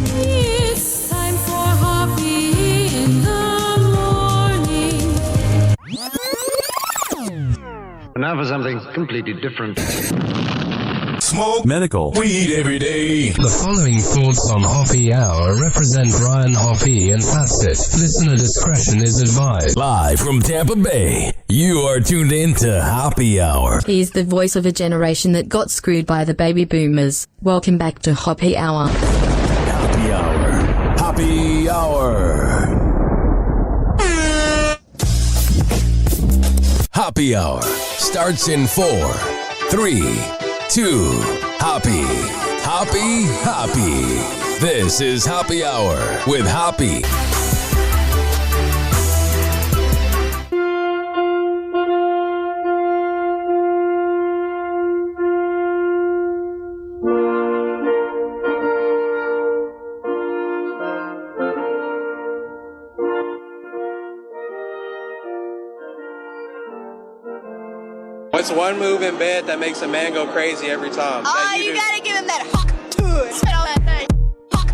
It's time for Hoppe in the morning. Now for something completely different. Smoke medical weed every day. The following thoughts on Hoppe Hour represent Ryan Hoppe and that's it. Listener discretion is advised. Live from Tampa Bay, you are tuned in to Hoppe Hour. He's the voice of a generation that got screwed by the baby boomers. Welcome back to Hoppe Hour. Hoppe Hour. Hoppe Hour. Hoppe Hour starts in 4, 3, 2, Hoppe. Hoppe, Hoppe. This is Hoppe Hour with Hoppe. What's one move in bed that makes a man go crazy every time? Oh, you gotta give him that hawk to it. Spit all that thing. Hawk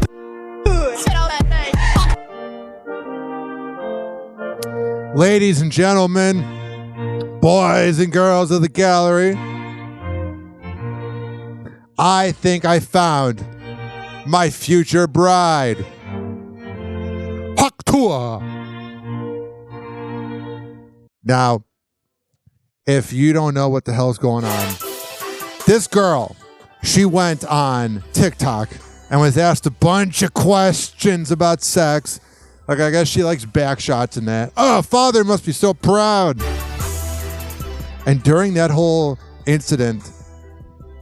to it. Spit all that thing. Ladies and gentlemen, boys and girls of the gallery, I think I found my future bride. Haktua. Now, if you don't know what the hell's going on, this girl, she went on TikTok and was asked a bunch of questions about sex. Like, I guess she likes back shots and that. Oh, father must be so proud. And during that whole incident,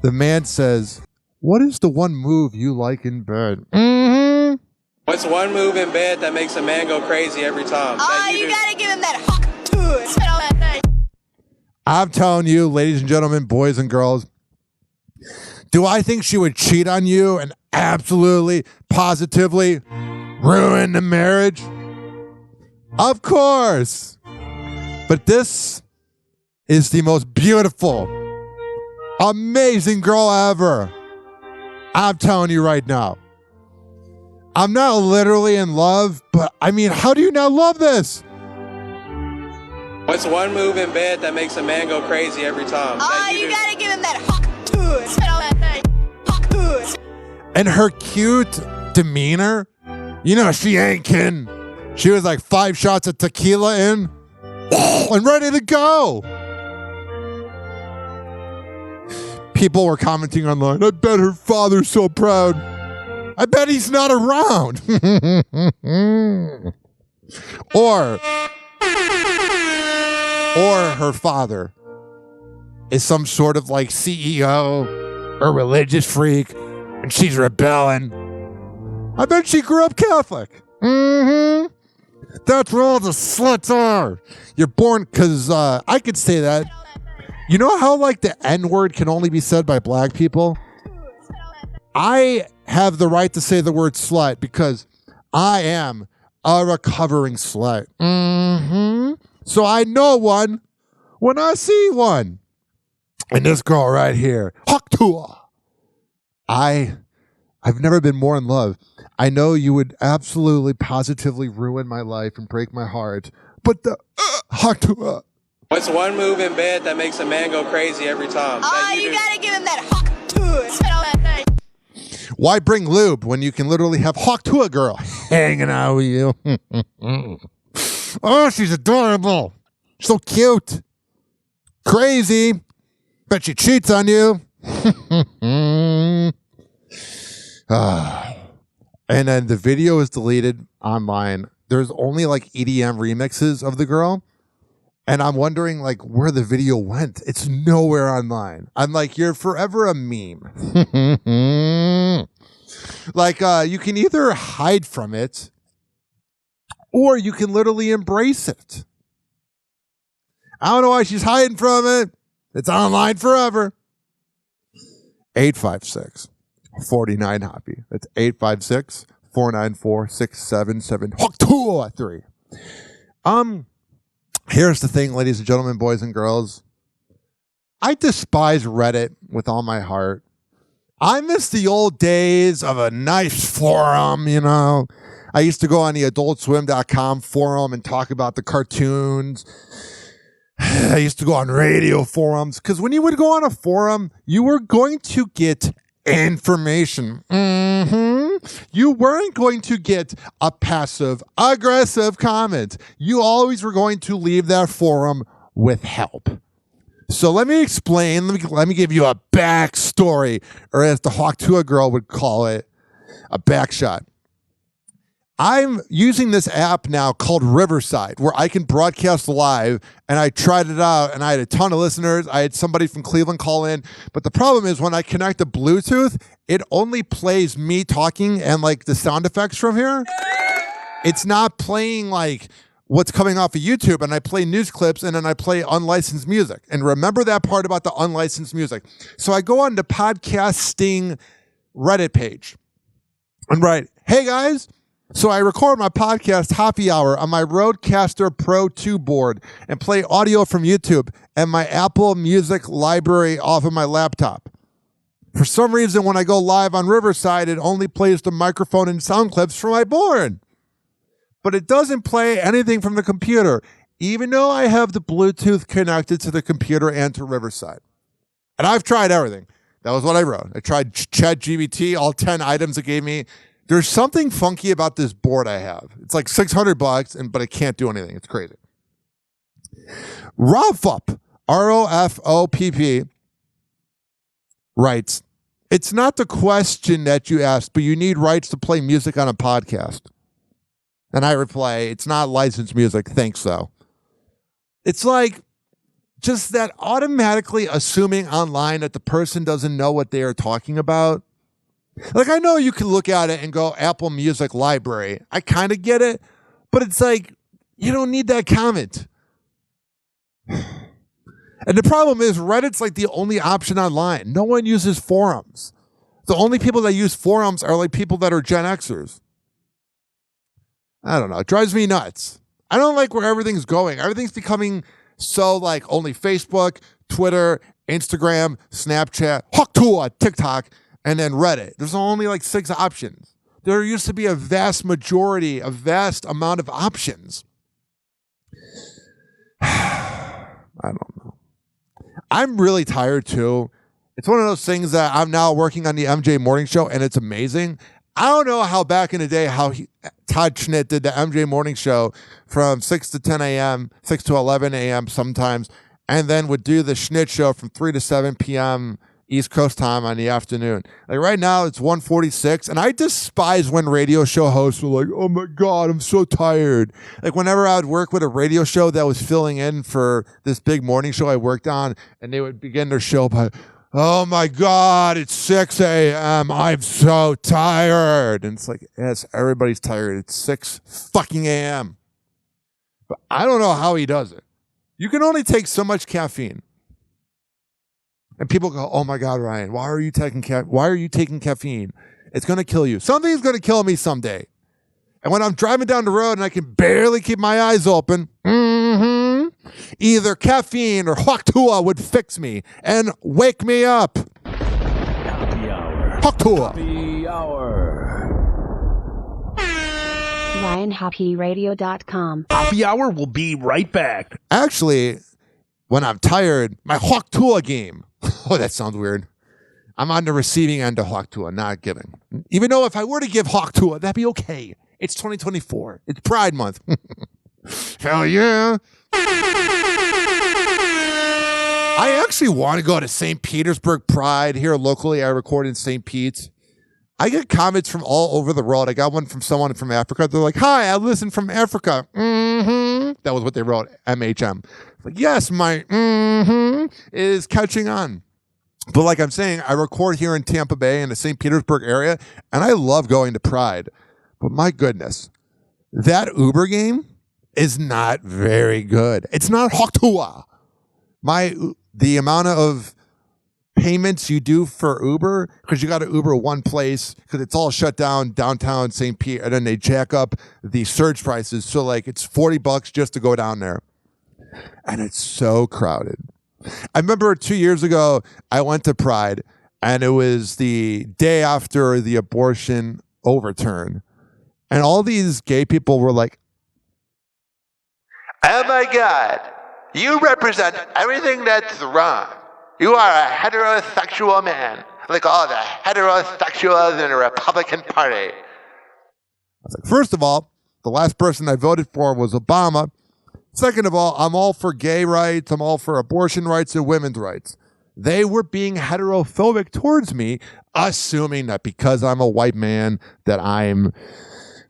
the man says, what is the one move you like in bed? Mm-hmm. What's one move in bed that makes a man go crazy every time? Oh, you gotta give him that hawk to it. Spit all that thing. I'm telling you, ladies and gentlemen, boys and girls, do I think she would cheat on you and absolutely, positively ruin the marriage? Of course. But this is the most beautiful, amazing girl ever. I'm telling you right now. I'm not literally in love, but I mean, how do you not love this? What's one move in bed that makes a man go crazy every time? Oh, you gotta give him that hawk to it. Spit all that thing. Hawk to it. And her cute demeanor, you know, she ain't kidding. She was like 5 shots of tequila in and ready to go. People were commenting online, I bet her father's so proud. I bet he's not around. Or her father is some sort of like CEO or religious freak and she's rebelling. I bet she grew up Catholic. Mm-hmm. That's where all the sluts are. You're born, because I could say that. You know how like the N-word can only be said by black people? I have the right to say the word slut because I am a recovering slut. Mm-hmm. So I know one when I see one. And this girl right here, Haktua. I've never been more in love. I know you would absolutely, positively ruin my life and break my heart. But the Haktua. What's one move in bed that makes a man go crazy every time? Oh, you gotta give him that hawk to it. Spit all that thing. Why bring lube when you can literally have Haktua girl hanging out with you? Oh, she's adorable. So cute. Crazy. Bet she cheats on you. And then the video is deleted online. There's only like EDM remixes of the girl. And I'm wondering like where the video went. It's nowhere online. I'm like, you're forever a meme. Like you can either hide from it or you can literally embrace it. I don't know why she's hiding from it. It's online forever. 856-49-HOPPE. That's 856-494-677-3. Here's the thing, ladies and gentlemen, boys and girls. I despise Reddit with all my heart. I miss the old days of a nice forum, you know. I used to go on the adultswim.com forum and talk about the cartoons. I used to go on radio forums because when you would go on a forum, you were going to get information. You weren't going to get a passive aggressive comment. You always were going to leave that forum with help. So let me explain. Let me give you a backstory, or as the Hawk Tua girl would call it, a backshot. I'm using this app now called Riverside, where I can broadcast live, and I tried it out, and I had a ton of listeners. I had somebody from Cleveland call in, but the problem is when I connect to Bluetooth, it only plays me talking and like the sound effects from here. It's not playing like what's coming off of YouTube, and I play news clips, and then I play unlicensed music. And remember that part about the unlicensed music. So I go on the podcasting Reddit page and write, hey guys, so I record my podcast, Hoppe Hour, on my Rodecaster Pro 2 board and play audio from YouTube and my Apple Music library off of my laptop. For some reason, when I go live on Riverside, it only plays the microphone and sound clips from my board. But it doesn't play anything from the computer, even though I have the Bluetooth connected to the computer and to Riverside. And I've tried everything. That was what I wrote. I tried ChatGPT, all 10 items it gave me. There's something funky about this board I have. It's like $600, but it can't do anything. It's crazy. Rofopp, R-O-F-O-P-P, writes, it's not the question that you asked, but you need rights to play music on a podcast. And I reply, it's not licensed music. Thanks, though. It's like just that automatically assuming online that the person doesn't know what they are talking about. Like, I know you can look at it and go Apple Music Library. I kind of get it, but it's like, you don't need that comment. And the problem is Reddit's like the only option online. No one uses forums. The only people that use forums are like people that are Gen Xers. I don't know. It drives me nuts. I don't like where everything's going. Everything's becoming so like only Facebook, Twitter, Instagram, Snapchat, Hawk Tua, TikTok, and then Reddit. There's only like 6 options. There used to be a vast amount of options. I don't know. I'm really tired too. It's one of those things that I'm now working on the MJ Morning Show, and it's amazing. I don't know how back in the day Todd Schnitt did the MJ Morning Show from 6 to 10 a.m., 6 to 11 a.m. sometimes, and then would do the Schnitt Show from 3 to 7 p.m. East Coast time on the afternoon. Like right now, it's 1:46, and I despise when radio show hosts were like, oh my God, I'm so tired. Like whenever I would work with a radio show that was filling in for this big morning show I worked on, and they would begin their show by, oh my God, it's 6 a.m. I'm so tired. And it's like, yes, everybody's tired. It's 6 fucking a.m. But I don't know how he does it. You can only take so much caffeine. And people go, oh my God, Ryan, why are you taking caffeine? It's going to kill you. Something's going to kill me someday. And when I'm driving down the road and I can barely keep my eyes open, either caffeine or Hawk Tua would fix me and wake me up. Hoppe Hour. Hawk Tua. Hoppe Hour. RyanHoppeRadio.com. Hoppe Hour will be right back. Actually, when I'm tired, my Hawk Tua game. Oh, that sounds weird. I'm on the receiving end of Hawk Tua, not giving. Even though if I were to give Hawk Tua, that'd be okay. It's 2024. It's Pride Month. Hell yeah. I actually want to go to St. Petersburg Pride here locally. I record in St. Pete's. I get comments from all over the world. I got one from someone from Africa. They're like, hi, I listen from Africa. That was what they wrote, MHM. Like, yes, my is catching on. But like I'm saying, I record here in Tampa Bay in the St. Petersburg area, and I love going to Pride. But my goodness, that Uber game is not very good. It's not Hawk Tua. The amount of payments you do for Uber, because you got to Uber one place, because it's all shut down downtown St. Pete, and then they jack up the surge prices. So like it's $40 just to go down there. And it's so crowded. I remember 2 years ago, I went to Pride, And it was the day after the abortion overturn. And all these gay people were like, oh my God, you represent everything that's wrong. You are a heterosexual man, like all the heterosexuals in the Republican Party. I was like, first of all, the last person I voted for was Obama. Second of all, I'm all for gay rights. I'm all for abortion rights and women's rights. They were being heterophobic towards me, assuming that because I'm a white man that I'm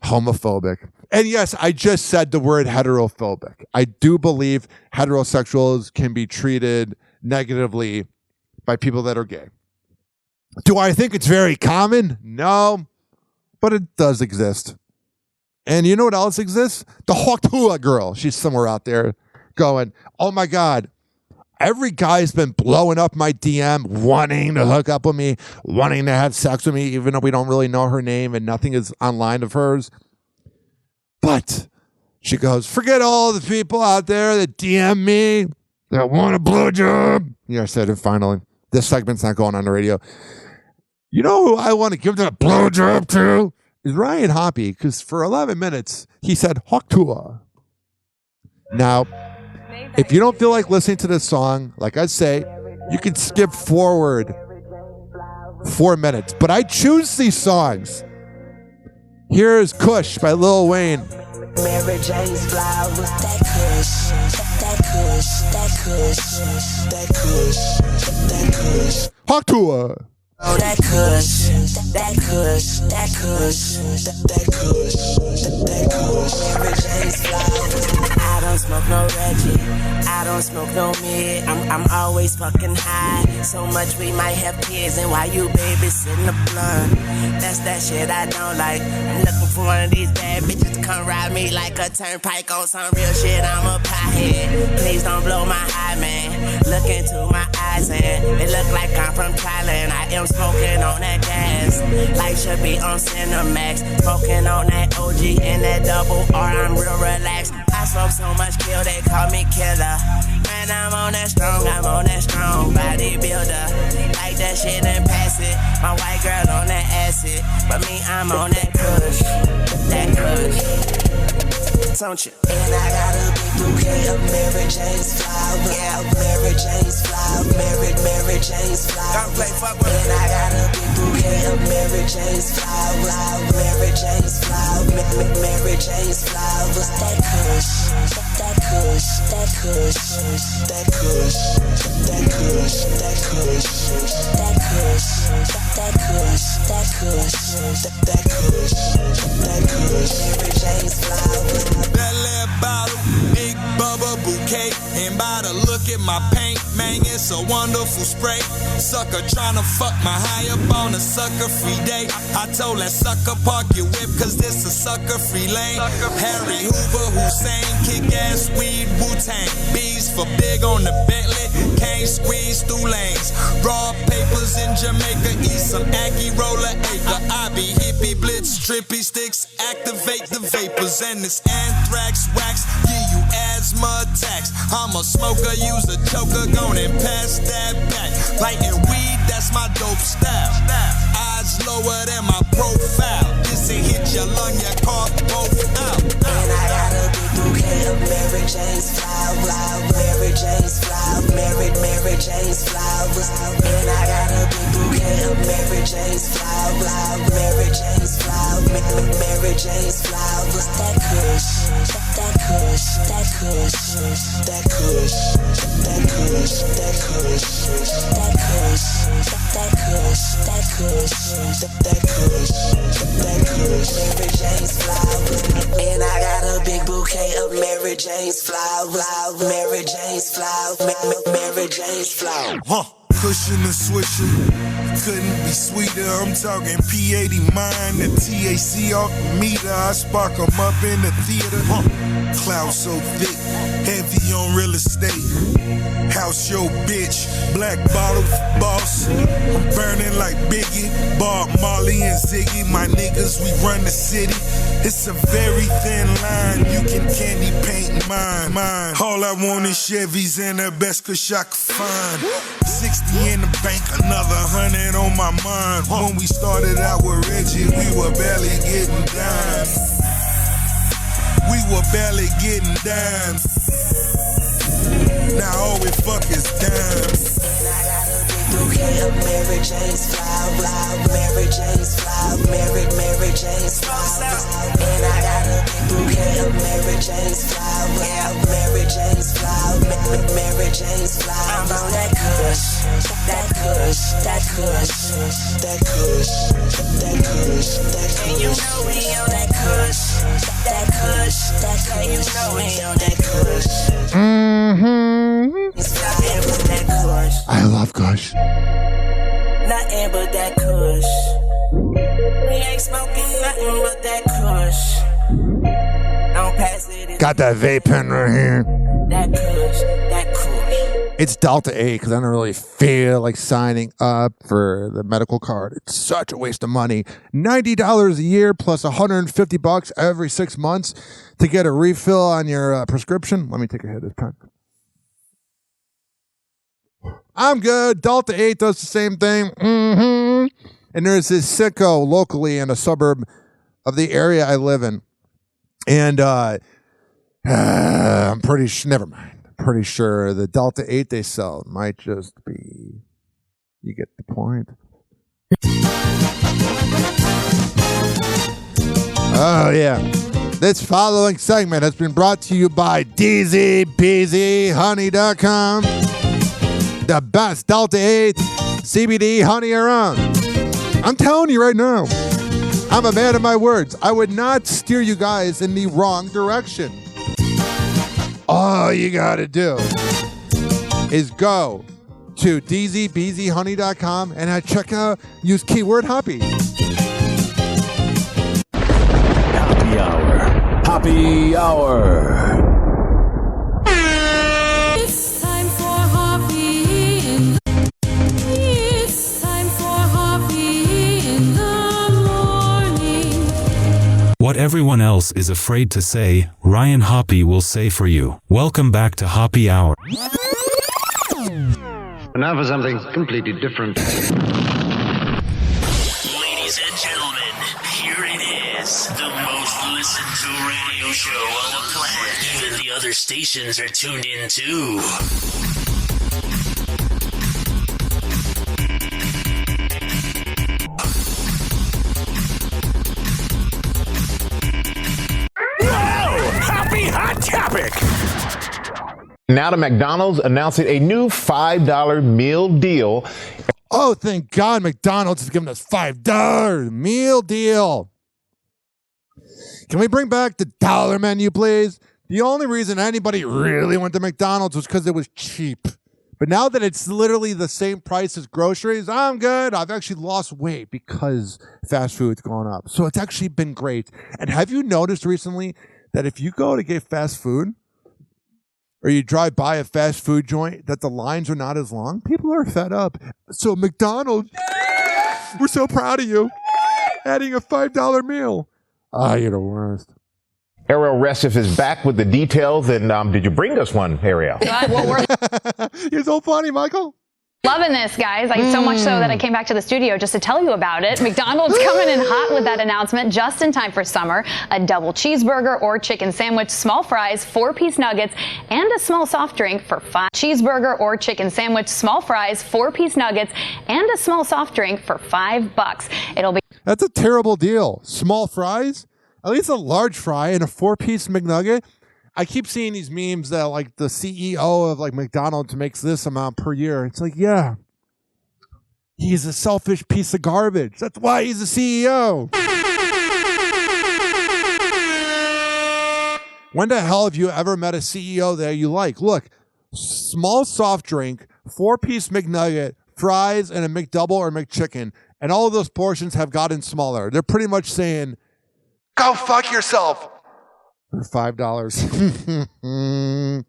homophobic. And yes, I just said the word heterophobic. I do believe heterosexuals can be treated negatively by people that are gay. Do I think it's very common? No, but it does exist. And you know what else exists? The Hoppe Hour girl. She's somewhere out there going, oh my God, every guy's been blowing up my DM, wanting to hook up with me, wanting to have sex with me, even though we don't really know her name and nothing is online of hers. But she goes, forget all the people out there that DM me that want a blowjob. Yeah, I said it finally. This segment's not going on the radio. You know who I want to give that blowjob to? Is Ryan Hoppe, because for 11 minutes, he said Hoppe Hour. Now, if you don't feel like listening to this song, like I say, you can skip forward 4 minutes. But I choose these songs. Here's Kush by Lil Wayne. Mary Jane's flowers, that Kush, that Kush, that Kush, that Kush, that Kush. Hoppe Hour. Oh, that Kush, that Kush, that Kush, that Kush, that Kush. Mary Jane's flowers. I don't smoke no Reggie, I don't smoke no mid. I'm always fucking high. So much we might have kids, and while you babysitting the blunt, that's that shit I don't like. I'm looking for one of these bad bitches to come ride me like a turnpike on some real shit. I'm a pothead. Please don't blow my high, man. Look into my eyes and it look like I'm from Thailand. I am smoking on that gas, like should be on Cinemax. Smoking on that OG and that double R. I'm real relaxed. I smoke so much kill, they call me killer. Man, I'm on that strong bodybuilder. Like that shit and pass it. My white girl on that acid, but me, I'm on that Kush, that Kush. Don't you? And I got a big bouquet of Mary Jane's flowers. Yeah, Mary Jane's flowers. Mary Jane's flowers. Don't play fuck with. And I got a big bouquet of Mary Jane's flowers. Mary Jane's flowers. Mary Jane's flowers. That Kush, that Kush, that Kush, that Kush, that Kush, that Kush, that Kush, that Kush, that Kush, that Kush, that Kush. Mary Jane's flowers. Belly bottle, big bubba bouquet. And by the look at my paint, man, it's a wonderful spray. Sucker tryna fuck my high up on a sucker free day. I told that sucker park your whip, cause this a sucker free lane. Harry Hoover, Hussein, kick ass weed, Wu-Tang. Bees for big on the Bentley, can't squeeze through lanes. Raw papers in Jamaica, eat some Aggie roller acre. I be hippie blitz, trippy sticks, activate the vapors. And this anthrax wax, give you asthma attacks. I'm a smoker, use a choker, go and pass that back. Lighting weed, that's my dope style. Eyes lower than my profile. This ain't hit your lung, your cough both out. And I got a big bouquet of Mary Jane's flowers. Mary Jane's flowers. Mary Jane's flowers. And I got a big bouquet of Mary Jane's flowers. Mary Jane's flowers. Mary Jane's flowers. That Kush, that Kush, that Kush, that Kush, that Kush, that Kush, that Kush, that Kush, that Kush, that Kush, that Kush. Mary Jane's flowers. And I got a big bouquet of Mary Jane's flowers. Mary Jane's flowers. Mary Jane's flowers. Cushion and swisher, couldn't be sweeter. I'm talking P80 mine, the TAC off the meter. I spark them up in the theater. Cloud so thick, heavy on real estate. House your bitch, black bottle boss. I'm burning like Biggie, Bob Marley and Ziggy. My niggas, we run the city. It's a very thin line, you can candy paint mine. All I want is Chevys and the best Kush I can find. 60 In the bank, another 100 on my mind. When we started out with Reggie, we were barely getting dimes. We were barely getting dimes. Now all we fuck is dimes. Bouquet of Mary Jane's flower, Mary Jane's flower, Mary Jane's flower. And I got a bouquet of Mary Jane's flower, Mary Jane's flower, Mary Jane's flower. I'm on that kush, that kush, that kush, that kush, that kush, that kush. And you know we on that kush, that kush, that kush. And you know we on that kush. I love Kush. Nothing but that kush. We ain't smoking nothing but that kush. Don't pass it. Got that vape pen right here. That kush, that kush. It's Delta 8 because I don't really feel like signing up for the medical card. It's such a waste of money. $90 a year plus $150 every 6 months to get a refill on your prescription. Let me take a hit of this pen. I'm good. Delta 8 does the same thing. And there's this sicko locally in a suburb of the area I live in. And I'm pretty sure, never mind. Pretty sure the Delta 8 they sell might just be, you get the point. Oh, yeah. This following segment has been brought to you by DZBZHoney.com. The best Delta 8 CBD honey around. I'm telling you right now, I'm a man of my words. I would not steer you guys in the wrong direction. All you gotta do is go to DZBZHoney.com and check out, use keyword Hoppe. Happy Hour. Happy Hour. It's time for Hoppe in the It's time for Hoppe in the morning. What everyone else is afraid to say, Ryan Hoppe will say for you. Welcome back to Hoppe Hour. And now for something completely different. Ladies and gentlemen, here it is. The most listened to radio show on the planet. Even the other stations are tuned in too. Hot topic. Now to McDonald's announcing a new $5 meal deal. Oh, thank God McDonald's is giving us $5 meal deal. Can we bring back the dollar menu, please? The only reason anybody really went to McDonald's was because it was cheap. But now that it's literally the same price as groceries, I'm good. I've actually lost weight because fast food's gone up. So it's actually been great. And have you noticed recently that if you go to get fast food or you drive by a fast food joint, that the lines are not as long? People are fed up. So McDonald's, we're so proud of you. Adding a $5 meal. Ah, you're the worst. Ariel Restif is back with the details. And did you bring us one, Ariel? You're so funny, Michael. Loving this, guys. Like so much so that I came back to the studio just to tell you about it. McDonald's coming in hot with that announcement just in time for summer. A double cheeseburger or chicken sandwich, small fries, 4-piece nuggets, and a small soft drink for $5. Cheeseburger or chicken sandwich, small fries, 4-piece nuggets, and a small soft drink for $5. It'll be. That's a terrible deal. Small fries? At least a large fry and a 4-piece McNugget. I keep seeing these memes that like the CEO of like McDonald's makes this amount per year. It's like, yeah, he's a selfish piece of garbage. That's why he's a CEO. When the hell have you ever met a CEO that you like? Look, small soft drink, 4-piece McNugget, fries, and a McDouble or McChicken. And all of those portions have gotten smaller. They're pretty much saying, go fuck yourself. For $5.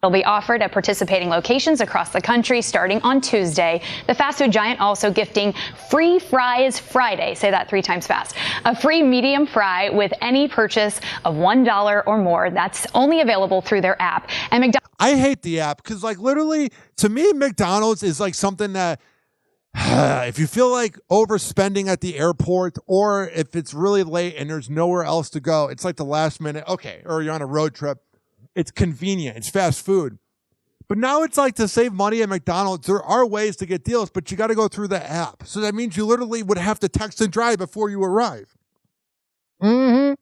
It'll be offered at participating locations across the country starting on Tuesday. The fast food giant also gifting free fries Friday. Say that 3 times fast. A free medium fry with any purchase of $1 or more. That's only available through their app. And I hate the app because, like, literally, to me, McDonald's is like something that if you feel like overspending at the airport, or if it's really late and there's nowhere else to go, it's like the last minute, okay, or you're on a road trip. It's convenient. It's fast food. But now it's like to save money at McDonald's, there are ways to get deals, but you got to go through the app. So that means you literally would have to text and drive before you arrive. Mm-hmm.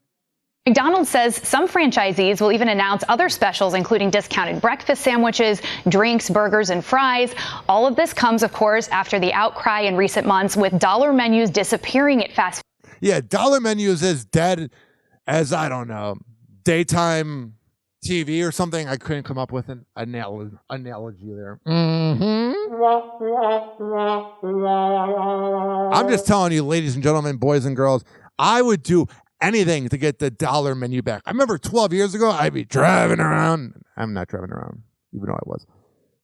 McDonald's says some franchisees will even announce other specials, including discounted breakfast sandwiches, drinks, burgers, and fries. All of this comes, of course, after the outcry in recent months with dollar menus disappearing at fast food. Yeah, dollar menus as dead as, I don't know, daytime TV or something. I couldn't come up with an analogy there. I'm just telling you, ladies and gentlemen, boys and girls, I would do anything to get the dollar menu back. I remember 12 years ago, I'd be driving around. I'm not driving around, even though I was.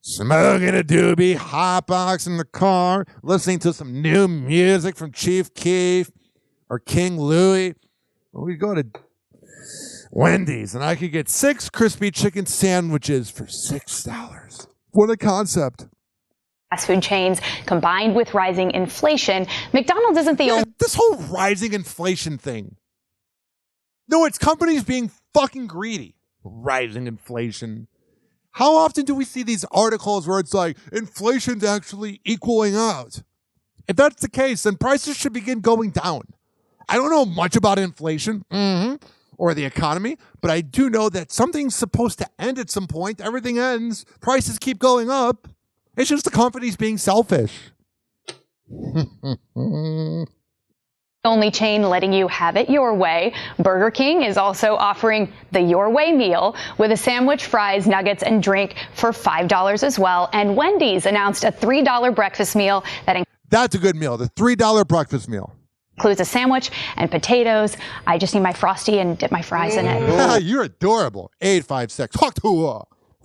Smoking a doobie, hot box in the car, listening to some new music from Chief Keef or King Louie. We'd go to Wendy's, and I could get 6 crispy chicken sandwiches for $6. What a concept. Fast food chains, combined with rising inflation, McDonald's isn't the only... This whole rising inflation thing. No, it's companies being fucking greedy. Rising inflation. How often do we see these articles where it's like, inflation's actually equaling out? If that's the case, then prices should begin going down. I don't know much about inflation or the economy, but I do know that something's supposed to end at some point. Everything ends. Prices keep going up. It's just the companies being selfish. Only chain letting you have it your way. Burger King is also offering the Your Way meal with a sandwich, fries, nuggets, and drink for $5 as well. And Wendy's announced a $3 breakfast meal That's a good meal, the $3 breakfast meal. Includes a sandwich and potatoes. I just need my Frosty and dip my fries in it. You're adorable. 856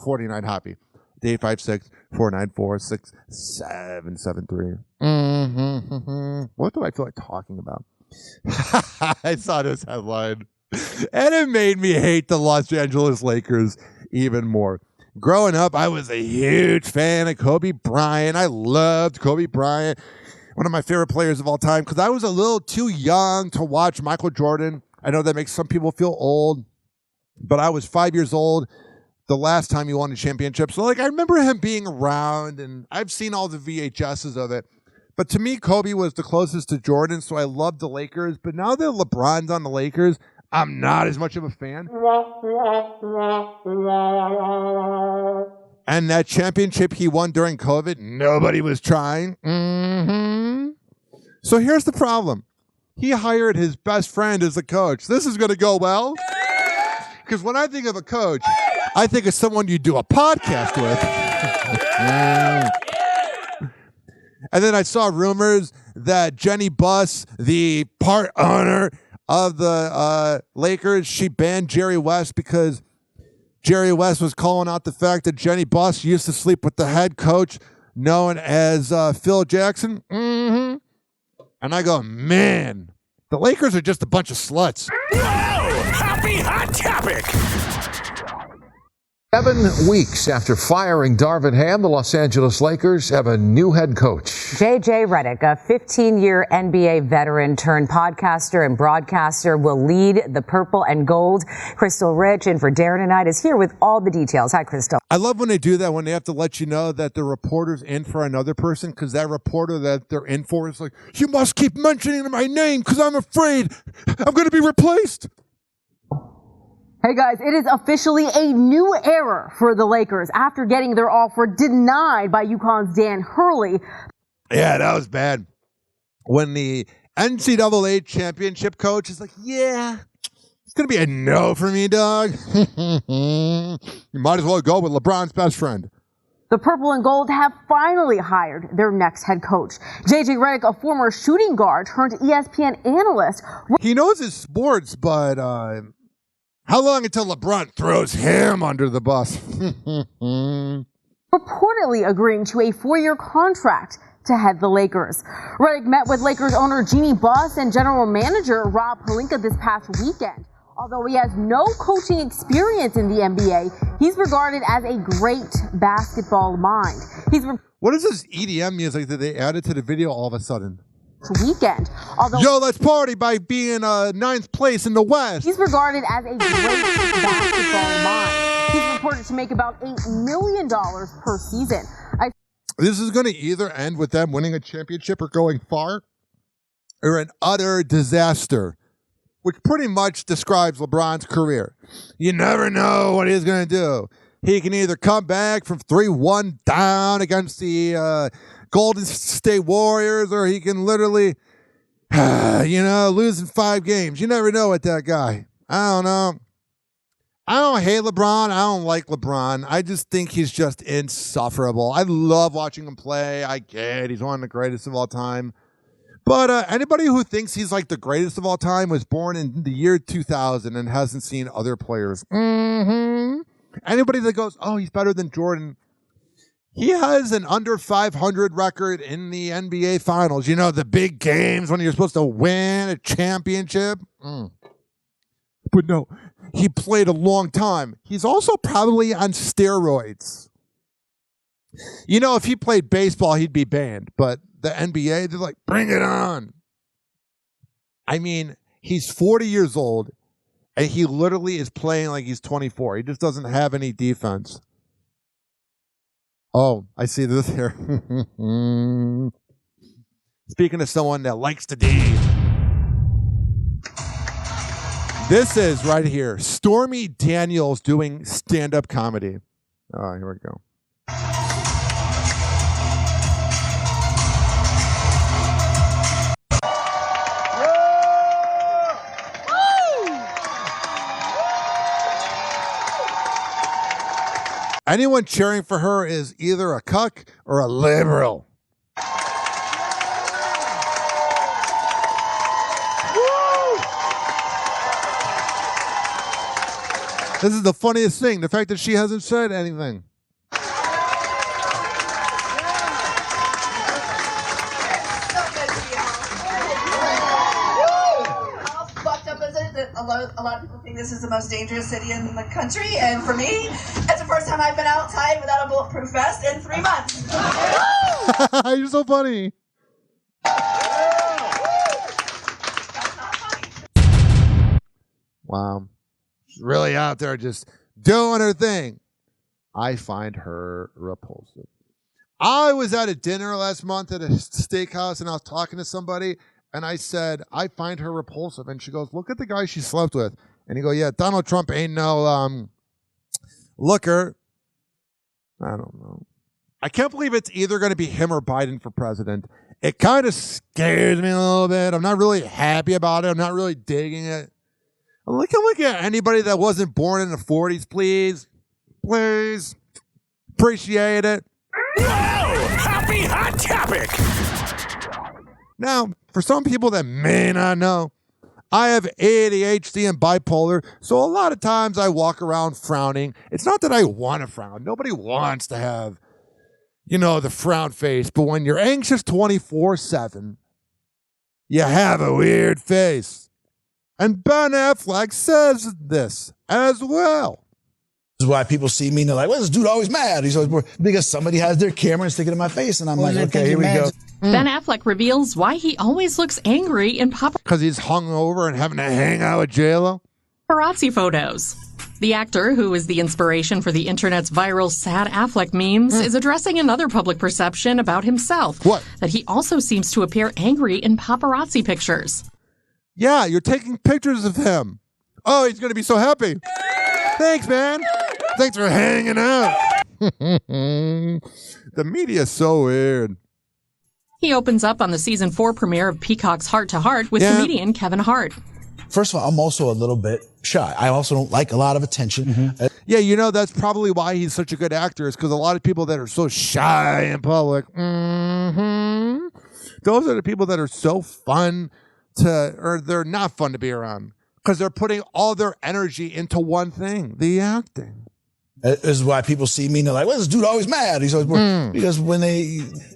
49 Hoppe. 856-494-6773. What do I feel like talking about? I saw this headline, and it made me hate the Los Angeles Lakers even more. Growing up, I was a huge fan of Kobe Bryant. I loved Kobe Bryant, one of my favorite players of all time, because I was a little too young to watch Michael Jordan. I know that makes some people feel old, but I was 5 years old the last time he won a championship. So, like, I remember him being around, and I've seen all the VHSs of it. But to me, Kobe was the closest to Jordan, so I loved the Lakers. But now that LeBron's on the Lakers, I'm not as much of a fan. And that championship he won during COVID, nobody was trying. So here's the problem. He hired his best friend as a coach. This is going to go well. Because when I think of a coach, I think of someone you do a podcast with. And then I saw rumors that Jenny Buss, the part owner of the Lakers, she banned Jerry West because Jerry West was calling out the fact that Jenny Buss used to sleep with the head coach known as Phil Jackson. And I go, man, the Lakers are just a bunch of sluts. Whoa! Happy Hot Topic! 7 weeks after firing Darvin Ham, the Los Angeles Lakers have a new head coach. JJ Redick, a 15-year NBA veteran turned podcaster and broadcaster, will lead the purple and gold. Crystal Rich, in for Darren tonight, is here with all the details. Hi, Crystal. I love when they do that, when they have to let you know that the reporter's in for another person, because that reporter that they're in for is like, you must keep mentioning my name because I'm afraid I'm going to be replaced. Hey guys, it is officially a new era for the Lakers after getting their offer denied by UConn's Dan Hurley. Yeah, that was bad. When the NCAA championship coach is like, yeah, it's going to be a no for me, dog. You might as well go with LeBron's best friend. The purple and gold have finally hired their next head coach. JJ Redick, a former shooting guard turned ESPN analyst. He knows his sports, but how long until LeBron throws him under the bus? Reportedly agreeing to a 4-year contract to head the Lakers. Redick met with Lakers owner Jeannie Buss and general manager Rob Pelinka this past weekend. Although he has no coaching experience in the NBA, he's regarded as a great basketball mind. What is this EDM music that they added to the video all of a sudden? Weekend. Although Yo, let's party by being 9th place in the West. He's regarded as a great basketball mind. He's reported to make about $8 million per season. This is going to either end with them winning a championship or going far, or an utter disaster, which pretty much describes LeBron's career. You never know what he's going to do. He can either come back from 3-1 down against the Golden State Warriors, or he can literally, lose in 5 games. You never know with that guy. I don't know. I don't hate LeBron. I don't like LeBron. I just think he's just insufferable. I love watching him play. I get it. He's one of the greatest of all time. But anybody who thinks he's like the greatest of all time was born in the year 2000 and hasn't seen other players. Anybody that goes, oh, he's better than Jordan. He has an under 500 record in the NBA Finals. You know, the big games when you're supposed to win a championship. But no, he played a long time. He's also probably on steroids. You know, if he played baseball, he'd be banned. But the NBA, they're like, bring it on. I mean, he's 40 years old, and he literally is playing like he's 24. He just doesn't have any defense. Oh, I see this here. Speaking of someone that likes to D. This is right here. Stormy Daniels doing stand-up comedy. Oh, here we go. Anyone cheering for her is either a cuck or a liberal. This is the funniest thing, the fact that she hasn't said anything. How fucked up is it that a lot of people think this is the most dangerous city in the country, and for me, it's the first time I've been outside without a bulletproof vest in 3 months. You're so funny. Wow. She's really out there just doing her thing. I find her repulsive. I was at a dinner last month at a steakhouse, and I was talking to somebody, and I said, I find her repulsive. And she goes, look at the guy she slept with. And he goes, yeah, Donald Trump ain't no looker. I don't know. I can't believe it's either going to be him or Biden for president. It kind of scares me a little bit. I'm not really happy about it. I'm not really digging it. Look at anybody that wasn't born in the 40s, please. Please. Appreciate it. Whoa! Happy Hot Topic! Now, for some people that may not know, I have ADHD and bipolar, so a lot of times I walk around frowning. It's not that I want to frown. Nobody wants to have, the frown face. But when you're anxious 24/7, you have a weird face. And Ben Affleck says this as well. This is why people see me and they're like, well, this dude always mad. He's always because somebody has their camera and sticking it in my face. And I'm like, okay, here we go. Ben Affleck reveals why he always looks angry in because he's hungover and having to hang out with J-Lo. Paparazzi photos. The actor, who is the inspiration for the internet's viral sad Affleck memes, is addressing another public perception about himself. What? That he also seems to appear angry in paparazzi pictures. Yeah, you're taking pictures of him. Oh, he's going to be so happy. Thanks, man. Thanks for hanging out. The media is so weird. He opens up on the season 4 premiere of Peacock's Heart to Heart with comedian Kevin Hart. First of all, I'm also a little bit shy. I also don't like a lot of attention. Yeah, that's probably why he's such a good actor, is because a lot of people that are so shy in public, those are the people that are so fun or they're not fun to be around because they're putting all their energy into one thing, the acting. This is why people see me and they're like, well, this dude always mad. He's always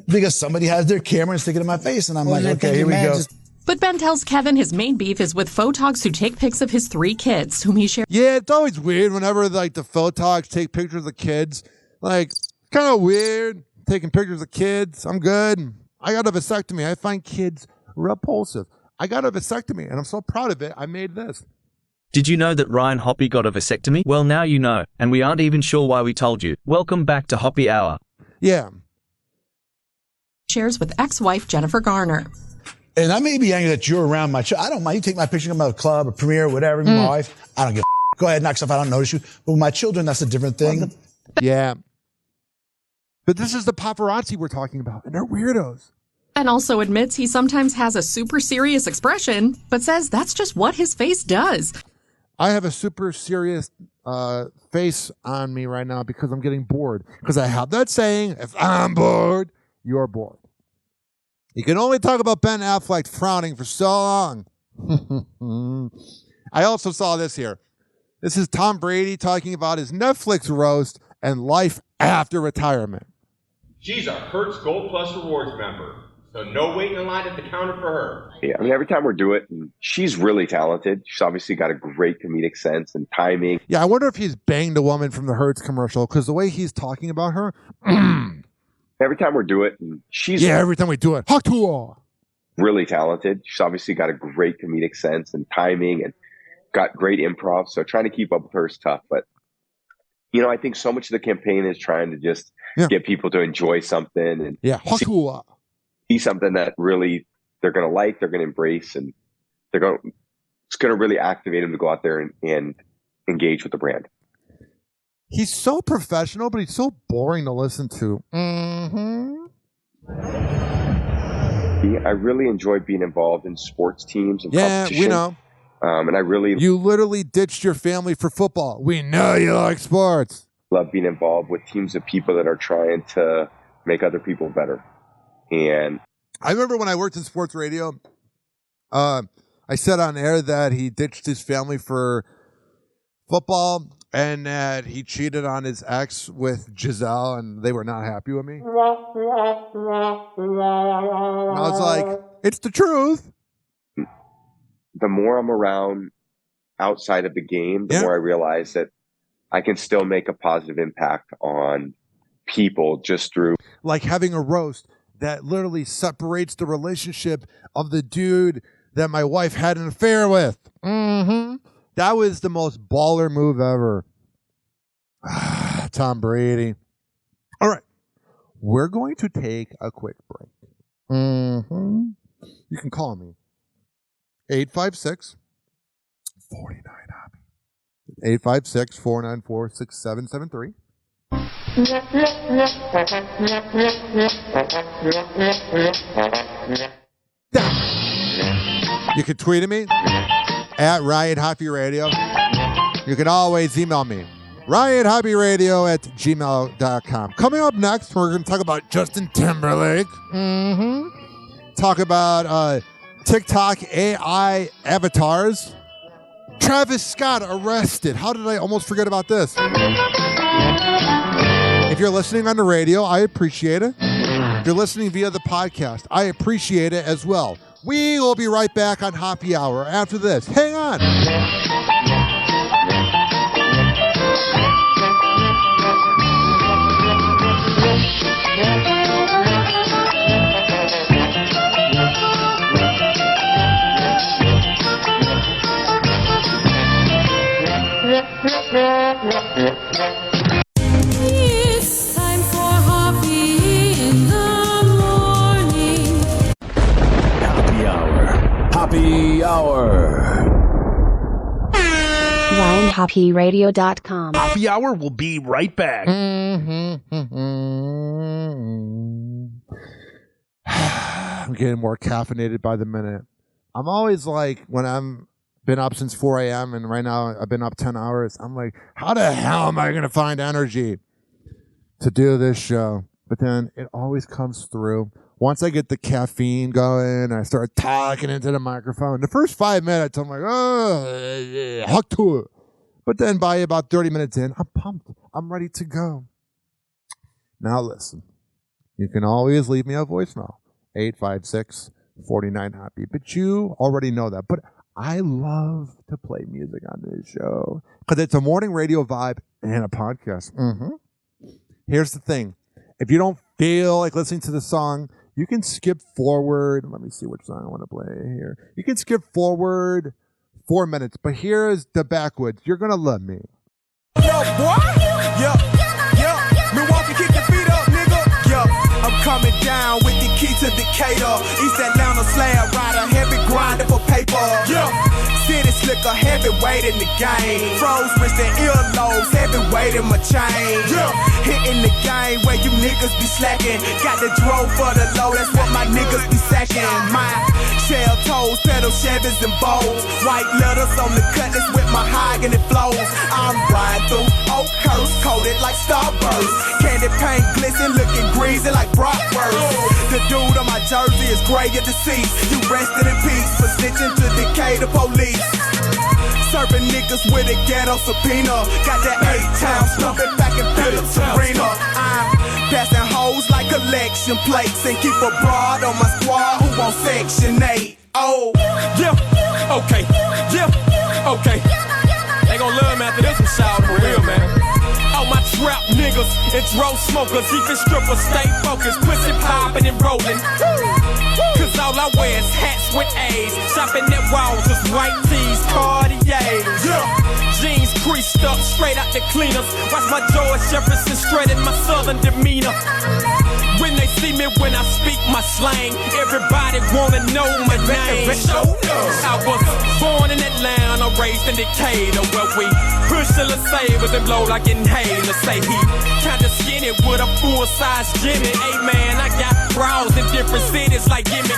because somebody has their camera and sticking it in my face, and I'm like, okay, here we go. But Ben tells Kevin his main beef is with photogs who take pics of his 3 kids, whom he shares. Yeah, it's always weird whenever like the photogs take pictures of the kids. Like, kind of weird taking pictures of kids. I'm good. I got a vasectomy. I find kids repulsive. I got a vasectomy, and I'm so proud of it. I made this. Did you know that Ryan Hoppe got a vasectomy? Well, now you know, and we aren't even sure why we told you. Welcome back to Hoppe Hour. Yeah. Shares with ex-wife Jennifer Garner. And I may be angry that you're around my child. I don't mind. You take my picture, come out of a club, a premiere, whatever. My wife, I don't give a Go ahead, knock stuff. I don't notice you. But with my children, that's a different thing. Yeah. But this is the paparazzi we're talking about, and they're weirdos. And also admits he sometimes has a super serious expression, but says that's just what his face does. I have a super serious face on me right now because I'm getting bored. Because I have that saying, if I'm bored, you're bored. You can only talk about Ben Affleck frowning for so long. I also saw this here. This is Tom Brady talking about his Netflix roast and life after retirement. She's a Hertz Gold Plus Rewards member, so no waiting in line at the counter for her. Yeah, I mean, every time we do it, she's really talented. She's obviously got a great comedic sense and timing. Yeah, I wonder if he's banged a woman from the Hertz commercial, because the way he's talking about her. Every time we do it, she's every time we do it. Hoppe. Really talented. She's obviously got a great comedic sense and timing and got great improv. So trying to keep up with her is tough. But, you know, I think so much of the campaign is trying to just get people to enjoy something and see something that really they're going to like, they're going to embrace, and it's going to really activate them to go out there and engage with the brand. He's so professional, but he's so boring to listen to. I really enjoy being involved in sports teams and competition. We know. And I really... You literally ditched your family for football. We know you like sports. Love being involved with teams of people that are trying to make other people better. And I remember when I worked in sports radio, I said on air that he ditched his family for football and that he cheated on his ex with Giselle, and they were not happy with me. And I was like, it's the truth. The more I'm around outside of the game, the more I realize that I can still make a positive impact on people just through... Like having a roast that literally separates the relationship of the dude that my wife had an affair with. That was the most baller move ever. Tom Brady. All right. We're going to take a quick break. You can call me. 856-49-HOPPY. 856-494-6773. You can tweet at me at Ryan Hoppe Radio. You can always email me, RyanHoppeRadio@gmail.com. Coming up next, we're going to talk about Justin Timberlake. Talk about TikTok AI avatars. Travis Scott arrested. How did I almost forget about this? If you're listening on the radio, I appreciate it. If you're listening via the podcast, I appreciate it as well. We will be right back on Hoppe Hour after this. Hang on. It's time for Hoppe in the morning. Hoppe Hour. Hoppe Hour. RyanHoppeRadio.com. Hoppe Hour will be right back. I'm getting more caffeinated by the minute. I'm always like, when I'm been up since 4 a.m. and right now I've been up 10 hours, I'm like, how the hell am I going to find energy to do this show? But then it always comes through. Once I get the caffeine going, I start talking into the microphone. The first 5 minutes, I'm like, oh, huck to it. But then by about 30 minutes in, I'm pumped. I'm ready to go. Now listen, you can always leave me a voicemail. 49 Hoppe. But you already know that. But I love to play music on this show because it's a morning radio vibe and a podcast. Here's the thing. If you don't feel like listening to the song, you can skip forward. Let me see which song I want to play here. You can skip forward 4 minutes, but here is the backwoods. You're going to love me. Yo, boy. Yeah. Milwaukee, kick your feet up, nigga. Yeah. I'm coming down with the key to Decatur. East Atlanta slab rider, heavy grinder for paper. Yeah. City slicker, heavyweight in the game. Froze with the earlobes, heavyweight in my chain. Yeah. Hitting the game where you niggas be slacking. Got the drove for the low, that's what my niggas be sacking. My shell toes, pedal Chevys and bowls. White letters on the cutlass with my mahogany flows. I'm riding through Oakhurst, coated like Starburst. Candy paint glisten, looking greasy like Bratwurst. The dude on my jersey is gray at the seats. You rested in peace for snitching to Decatur police. Serving niggas with a ghetto subpoena. Got that 8-town stumping back in Phillips Arena. I'm passing hoes like election plates and keep a broad on my squad who want Section 8. Oh, yeah, okay, yeah, okay. They gon' love me after this one, shout for real, man. All my trap niggas and dro smokers, even strippers, stay focused, pussy popping and rolling. Cause all I wear is hats with A's. Shopping at walls is white tees, Cartiers. Yeah. Jeans creased up, straight out the cleaners. Watch my George Jefferson straight in my southern demeanor. When they see me, when I speak my slang, everybody wanna know my name. I was born in Atlanta, raised in Decatur, where we push till the sabers and blow like inhalers. Say he kinda skinny with a full-size Jimmy. Hey man, I got bras in different cities like gimme.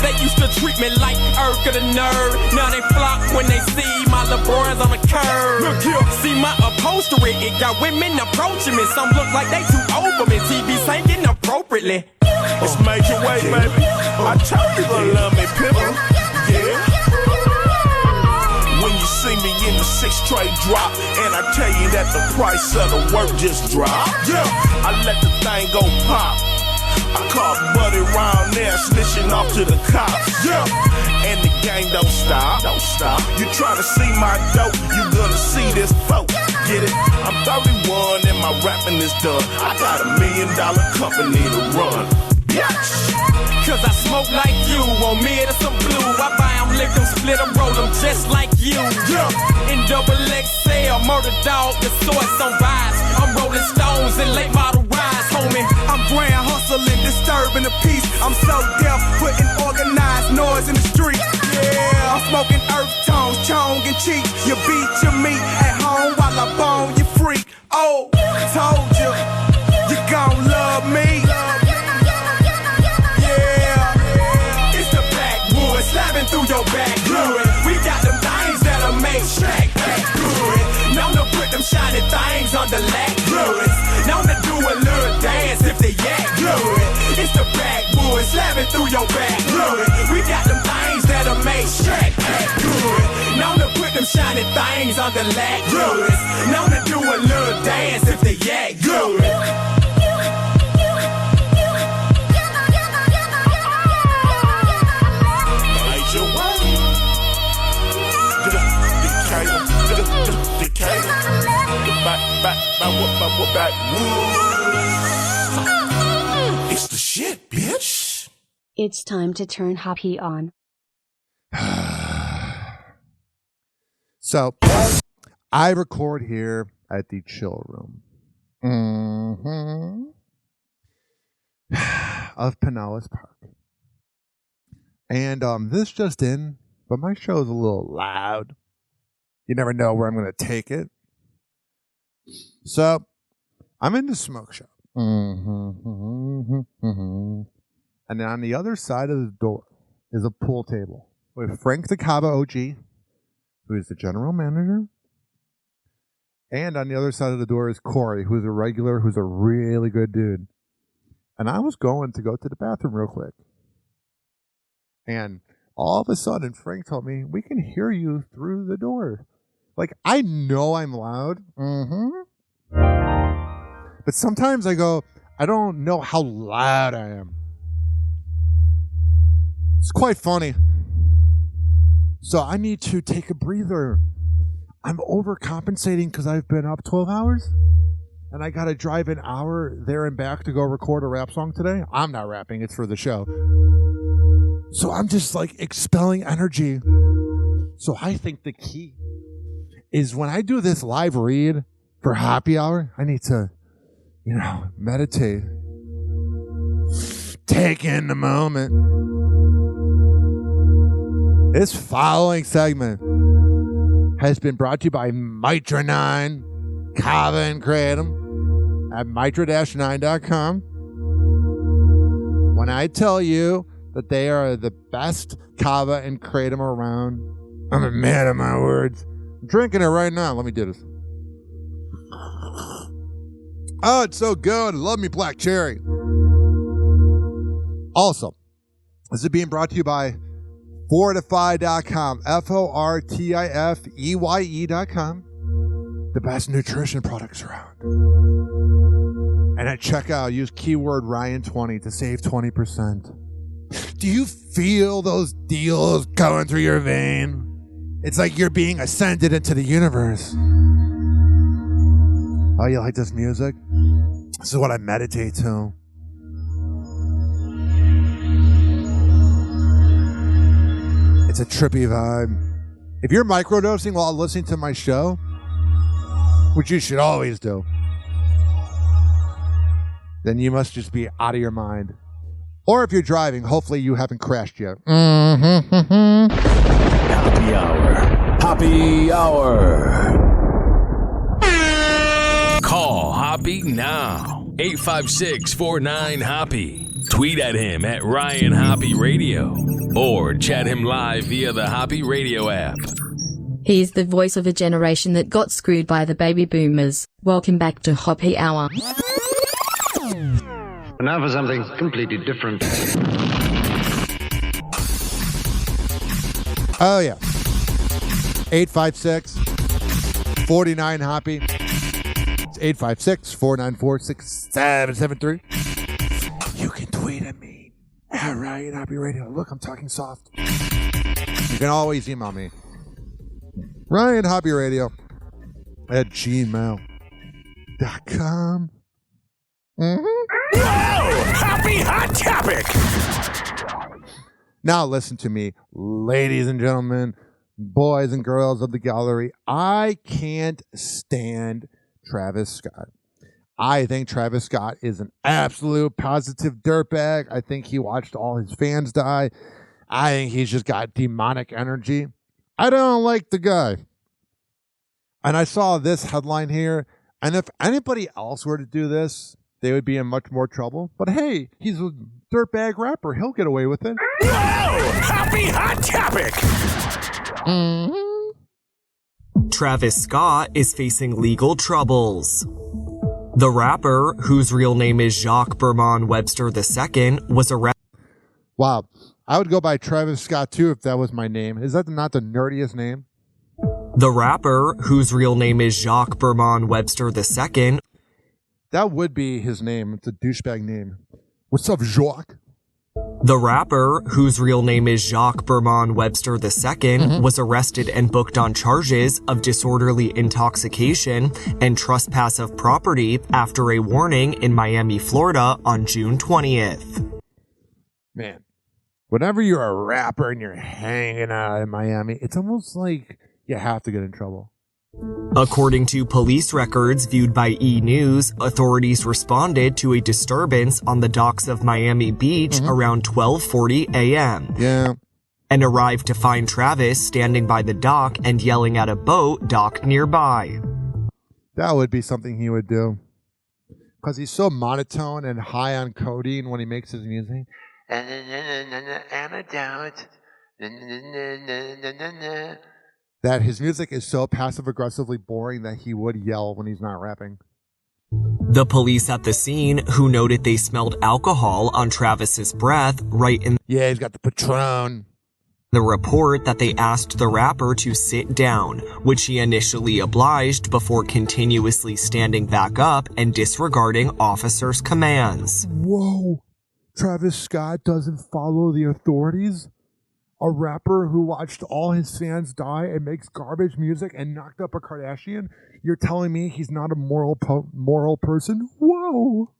They used to treat me like Urk of the nerd. Now they flock when they see my LeBrons on the curb. Look here, see my upholstery, it got women approaching me. Some look like they too old for me. TV singing appropriately. It's major way, baby. I told you gonna love me, pimple. Yeah. When you see me in the 6 tray drop, and I tell you that the price of the work just dropped. Yeah. I let the thing go pop. I caught Buddy round there snitching off to the cops. Yeah. And the game don't stop. You try to see my dope, you gonna see this folk. Get it? I'm 31 and my rapping is done. I got $1 million company to run. Bitch. Cause I smoke like you, on me or some blue. I buy them, lick them, split them, roll them just like you. Yeah. In double XL, murder dog, the source on rise. I'm rolling stones and late model rise, homie. I'm grand hustling, disturbing the peace. I'm so deaf, putting organized noise in the street. Yeah, I'm smoking earth tones, chong and cheek. You beat your meat at home while I bone you freak. Oh, told you, you gon' love me. Through your back fluid. We got them things that'll make Shrek back good. Known to put them shiny things on the lack fluids. Known to do a little dance if they yak good. It's the backwoods slapping through your back fluid. We got them things that'll make Shrek back good. Known to put them shiny things on the lack fluids. Known to do a little dance if they yak good. It's the shit, bitch. It's time to turn Hoppe on. So, I record here at the chill room of Pinellas Park. And this just in, but my show is a little loud. You never know where I'm going to take it. So, I'm in the smoke shop. And then on the other side of the door is a pool table with Frank the Cava OG, who is the general manager. And on the other side of the door is Corey, who's a regular, who's a really good dude. And I was going to go to the bathroom real quick. And all of a sudden, Frank told me, we can hear you through the door. Like, I know I'm loud. But sometimes I go, I don't know how loud I am. It's quite funny. So I need to take a breather. I'm overcompensating because I've been up 12 hours. And I got to drive an hour there and back to go record a rap song today. I'm not rapping. It's for the show. So I'm just like expelling energy. So I think the key is when I do this live read for Hoppe Hour, I need to, meditate. Take in the moment. This following segment has been brought to you by Mitra 9, Kava and Kratom at mitra-9.com. When I tell you that they are the best Kava and Kratom around, I'm a man of my words. I'm drinking it right now. Let me do this. Oh, it's so good. Love me black cherry. Also, this is being brought to you by Fortify.com. Fortifeye.com. The best nutrition products around. And at checkout, use keyword Ryan20 to save 20%. Do you feel those deals going through your vein? It's like you're being ascended into the universe. Oh, you like this music? This is what I meditate to. It's a trippy vibe. If you're microdosing while listening to my show, which you should always do, then you must just be out of your mind. Or if you're driving, hopefully you haven't crashed yet. Hoppe Hour. Hoppe Hour. Call Hoppe now. 856-49-HOPPE. Tweet at him at Ryan Hoppe Radio. Or chat him live via the Hoppe Radio app. He's the voice of a generation that got screwed by the baby boomers. Welcome back to Hoppe Hour. And now for something completely different. Oh, yeah. 856-49-HOPPE. It's 856-494-6773. You can tweet at me at Ryan Hoppe Radio. Look, I'm talking soft. You can always email me. Ryan Hoppe Radio at gmail.com. Whoa! Happy Hot Topic! Now listen to me, ladies and gentlemen, boys and girls of the gallery. I can't stand Travis Scott. I think Travis Scott is an absolute positive dirtbag. I think he watched all his fans die. I think he's just got demonic energy. I don't like the guy. And I saw this headline here, and if anybody else were to do this, they would be in much more trouble. But hey, he's a dirtbag rapper. He'll get away with it. Whoa! Happy Hot Topic! Travis Scott is facing legal troubles. The rapper, whose real name is Jacques Berman Webster II, was arrested. Wow. I would go by Travis Scott too if that was my name. Is that not the nerdiest name? The rapper, whose real name is Jacques Berman Webster II. That would be his name. It's a douchebag name. What's up, Jacques? The rapper, whose real name is Jacques Berman Webster II, was arrested and booked on charges of disorderly intoxication and trespass of property after a warning in Miami, Florida on June 20th. Man, whenever you're a rapper and you're hanging out in Miami, it's almost like you have to get in trouble. According to police records viewed by E! News, authorities responded to a disturbance on the docks of Miami Beach around 12:40 a.m. Yeah. And arrived to find Travis standing by the dock and yelling at a boat docked nearby. That would be something he would do. Because he's so monotone and high on codeine when he makes his music. That his music is so passive-aggressively boring that he would yell when he's not rapping. The police at the scene, who noted they smelled alcohol on Travis's breath right in he's got the Patron. The report that they asked the rapper to sit down, which he initially obliged before continuously standing back up and disregarding officers' commands. Whoa. Travis Scott doesn't follow the authorities? A rapper who watched all his fans die and makes garbage music and knocked up a Kardashian? You're telling me he's not a moral person? Whoa.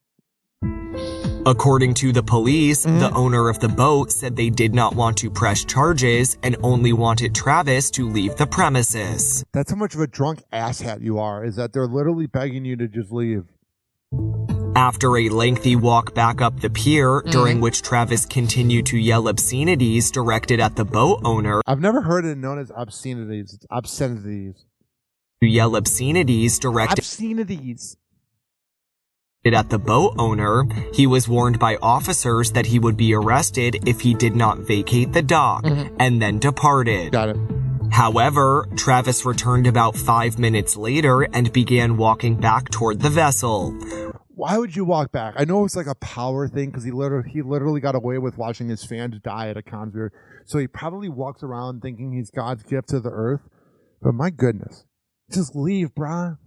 According to the police, the owner of the boat said they did not want to press charges and only wanted Travis to leave the premises. That's how much of a drunk asshat you are, is that they're literally begging you to just leave. After a lengthy walk back up the pier, during which Travis continued to yell obscenities directed at the boat owner. I've never heard it known as obscenities. It's obscenities. To yell obscenities directed at the boat owner, he was warned by officers that he would be arrested if he did not vacate the dock, and then departed. Got it. However, Travis returned about 5 minutes later and began walking back toward the vessel. Why would you walk back? I know it's like a power thing because he literally got away with watching his fans die at a concert. So he probably walks around thinking he's God's gift to the earth. But my goodness, just leave, brah.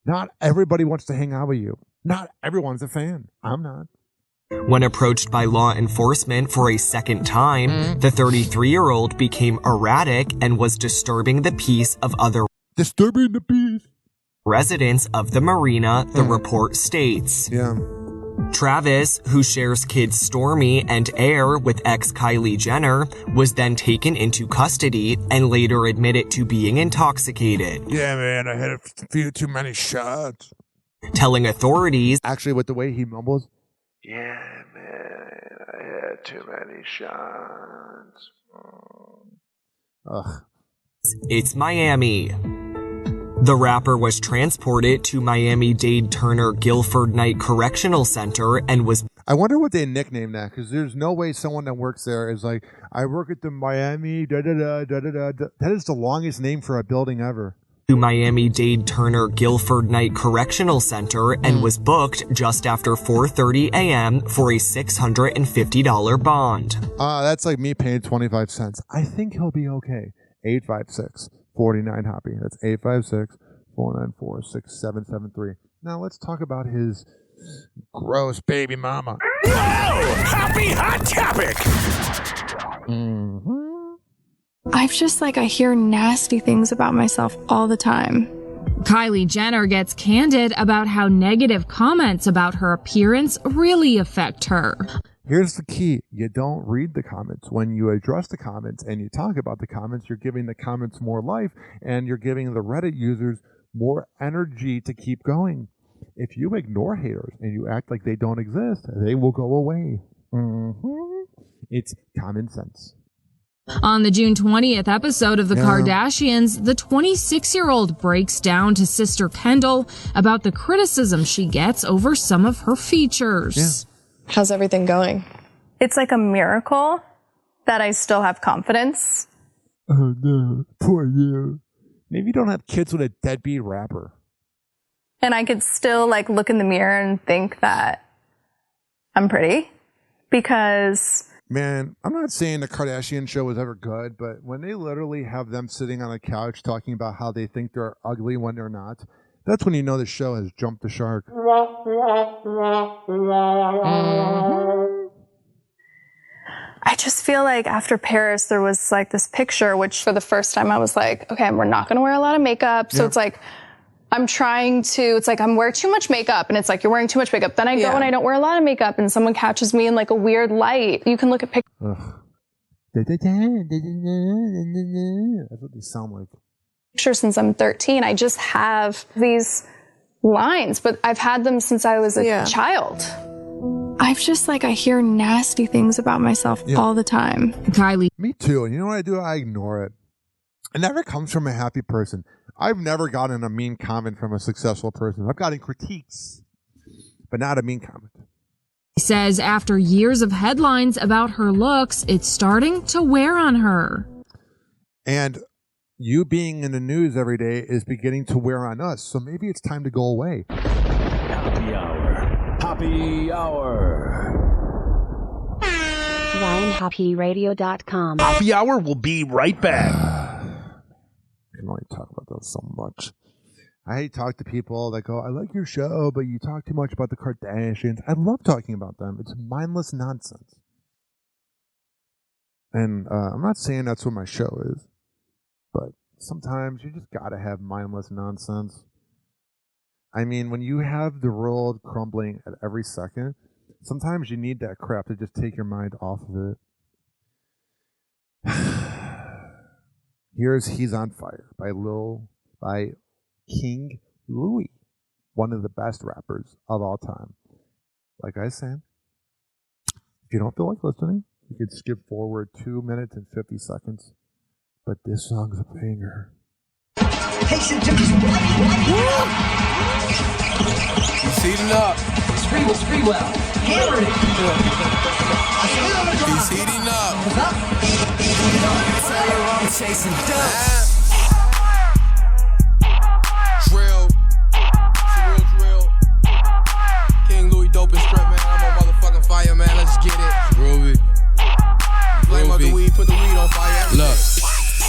Not everybody wants to hang out with you. Not everyone's a fan. I'm not. When approached by law enforcement for a second time, the 33-year-old became erratic and was disturbing the peace of other residents of the marina, the report states. Yeah. Travis, who shares kids Stormy and Air with ex Kylie Jenner, was then taken into custody and later admitted to being intoxicated. Yeah, man, I had a few too many shots. Telling authorities, actually, with the way he mumbles, yeah, man, I had too many shots. Ugh. It's Miami. The rapper was transported to Miami-Dade Turner Guilford Night Correctional Center and was... I wonder what they nicknamed that, because there's no way someone that works there is like, I work at the Miami, da-da-da. That is the longest name for a building ever. To Miami-Dade Turner Guilford Night Correctional Center and was booked just after 4:30 a.m. for a $650 bond. That's like me paying 25 cents. I think he'll be okay. 856-49-HOPPY. That's 856-494-6773. Now let's talk about his gross baby mama. Whoa! Happy Hot Topic! I hear nasty things about myself all the time. Kylie Jenner gets candid about how negative comments about her appearance really affect her. Here's the key. You don't read the comments. When you address the comments and you talk about the comments, you're giving the comments more life and you're giving the Reddit users more energy to keep going. If you ignore haters and you act like they don't exist, they will go away. It's common sense. On the June 20th episode of The Kardashians, the 26-year-old breaks down to sister Kendall about the criticism she gets over some of her features. How's everything going? It's like a miracle that I still have confidence. Oh no, poor you. Maybe you don't have kids with a deadbeat rapper. And I could still look in the mirror and think that I'm pretty because... Man, I'm not saying the Kardashian show was ever good, but when they literally have them sitting on a couch talking about how they think they're ugly when they're not, that's when you know the show has jumped the shark. I just feel like after Paris, there was this picture, which for the first time I was like, okay, we're not going to wear a lot of makeup. So it's I'm trying to, I'm wearing too much makeup. And it's you're wearing too much makeup. Then I go and I don't wear a lot of makeup and someone catches me in a weird light. You can look at pictures. That's what they sound like. Since I'm 13, I just have these lines, but I've had them since I was a child. I hear nasty things about myself all the time. Kylie. Me too. And you know what I do? I ignore it. It never comes from a happy person. I've never gotten a mean comment from a successful person. I've gotten critiques, but not a mean comment. He says after years of headlines about her looks, it's starting to wear on her. And you being in the news every day is beginning to wear on us. So maybe it's time to go away. Hoppe Hour. Hoppe Hour. RyanHoppeRadio.com. Hoppe Hour will be right back. I can only talk about that so much. I hate to talk to people that go, I like your show, but you talk too much about the Kardashians. I love talking about them. It's mindless nonsense. And I'm not saying that's what my show is, but sometimes you just gotta have mindless nonsense. I mean, when you have the world crumbling at every second, sometimes you need that crap to just take your mind off of it. Here's He's on Fire by King Louis, one of the best rappers of all time. Like I said, if you don't feel like listening, you could skip forward 2 minutes and 50 seconds. But this song's a banger. He's heating up. Pretty well. Hammer it. He's heating up. I'm chasing dust. Drill. King Louis dope and strip, man. I'm on motherfucking fire, man. Let's get it. Ruby. Flame up the weed, put the weed on fire. Look.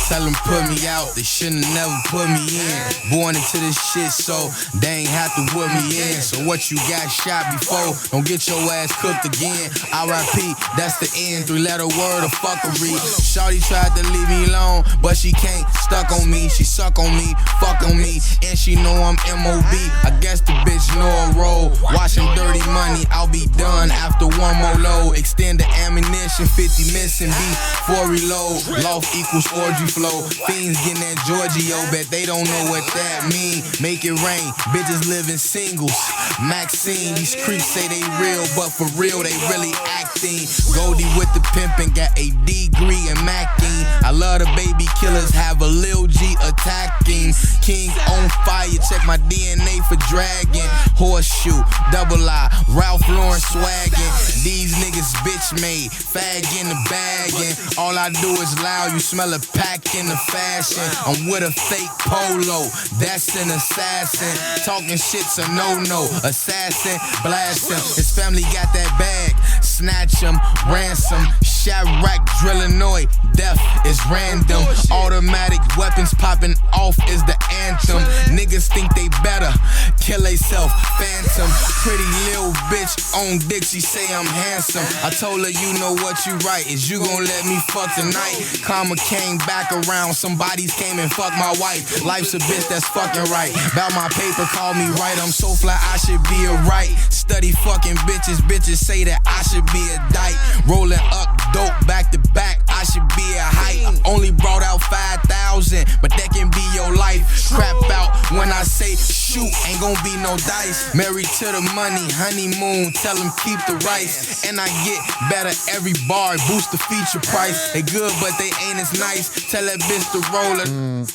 Tell them put me out, they shouldn't never put me in. Born into this shit, so they ain't have to whip me in. So what you got shot before, don't get your ass cooked again. R.I.P., that's the end, 3-letter word of fuckery. Shawty tried to leave me alone, but she can't, stuck on me. She suck on me, fuck on me, and she know I'm M.O.B. I guess the bitch know a roll. Washing dirty money, I'll be done after one more load. Extend the ammunition, 50 missing beat, 4 reload. Loft equals orgy flow. Fiends getting that Giorgio, bet they don't know what that mean. Make it rain, bitches living singles. Maxine, these creeps say they real, but for real they really acting. Goldie with the pimpin', got a degree in macking. I love the baby killers, have a Lil G attacking. King on fire, check my DNA for dragon. Horseshoe, double I, Ralph Lauren swaggin'. These niggas bitch made, fag in the bagging. All I do is loud, you smell a pack in the fashion. I'm with a fake polo, that's an assassin. Talking shit's a no-no, assassin, blast him. His family got that bag, snatch him, ransom. Shadrack, Drillinois, death is random. Automatic weapons popping off is the anthem. Niggas think they better, kill they self, phantom. Pretty little bitch on dick, she say I'm handsome. I told her you know what you right, is you gon' let me fuck tonight. Karma came back around, some bodies came and fucked my wife. Life's a bitch, that's fucking right. Bout my paper, call me right, I'm so fly I should be a right. Study fucking bitches, bitches say that I should be a dyke. Rolling up dope back to back, I should be a height. I only brought out 5,000, but that can be your life. Crap out when I say shoot, ain't gon' be no dice. Married to the money, honeymoon, tell them keep the rice. And I get better every bar, boost the feature price. They good, but they ain't as nice. Tell that bitch to roll it,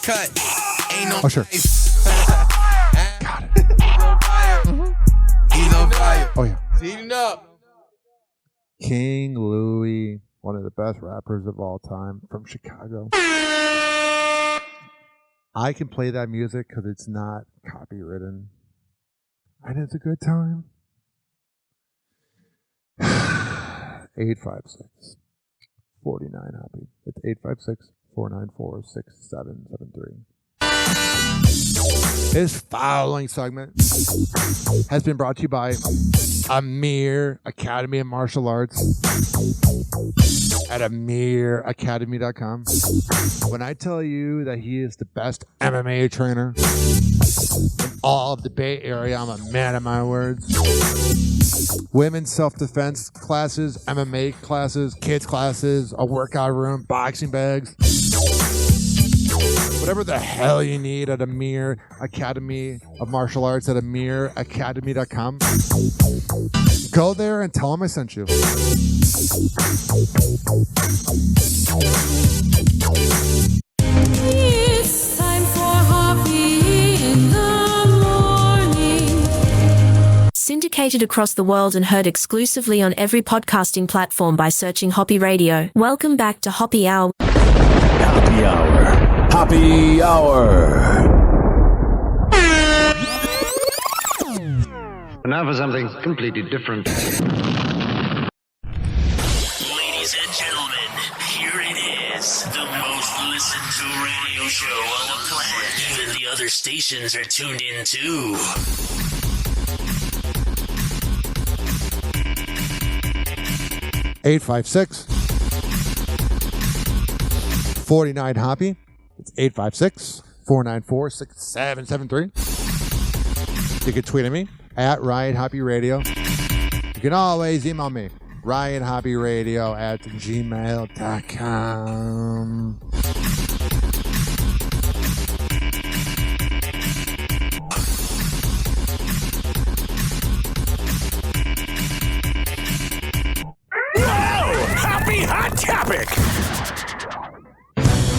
cut. Ain't no ice. Got it. He's on fire. Oh, yeah. He's heating up. King Louis, one of the best rappers of all time from Chicago. I can play that music because it's not copywritten. And it's a good time. 856 49 Hoppe. It's 856 494 6773. This following segment has been brought to you by Amir Academy of Martial Arts at amiracademy.com. When I tell you that he is the best MMA trainer in all of the Bay Area, I'm a man of my words. Women's self-defense classes, MMA classes, kids classes, a workout room, boxing bags. Whatever the hell you need at Amir Academy of Martial Arts at amiracademy.com. Go there and tell him I sent you. It's time for Hoppe in the morning. Syndicated across the world and heard exclusively on every podcasting platform by searching Hoppe Radio. Welcome back to Hoppe Hour. Hoppe Hour. Hoppe Hour. Now for something completely different. Ladies and gentlemen, here it is, the most listened to radio show on the planet. Even the other stations are tuned in too. (856) 49 Hoppy. It's 856-494-6773. You can tweet at me at Ryan Hoppe Radio. You can always email me, ryanhopperadio@gmail.com. Happy Hot Topic!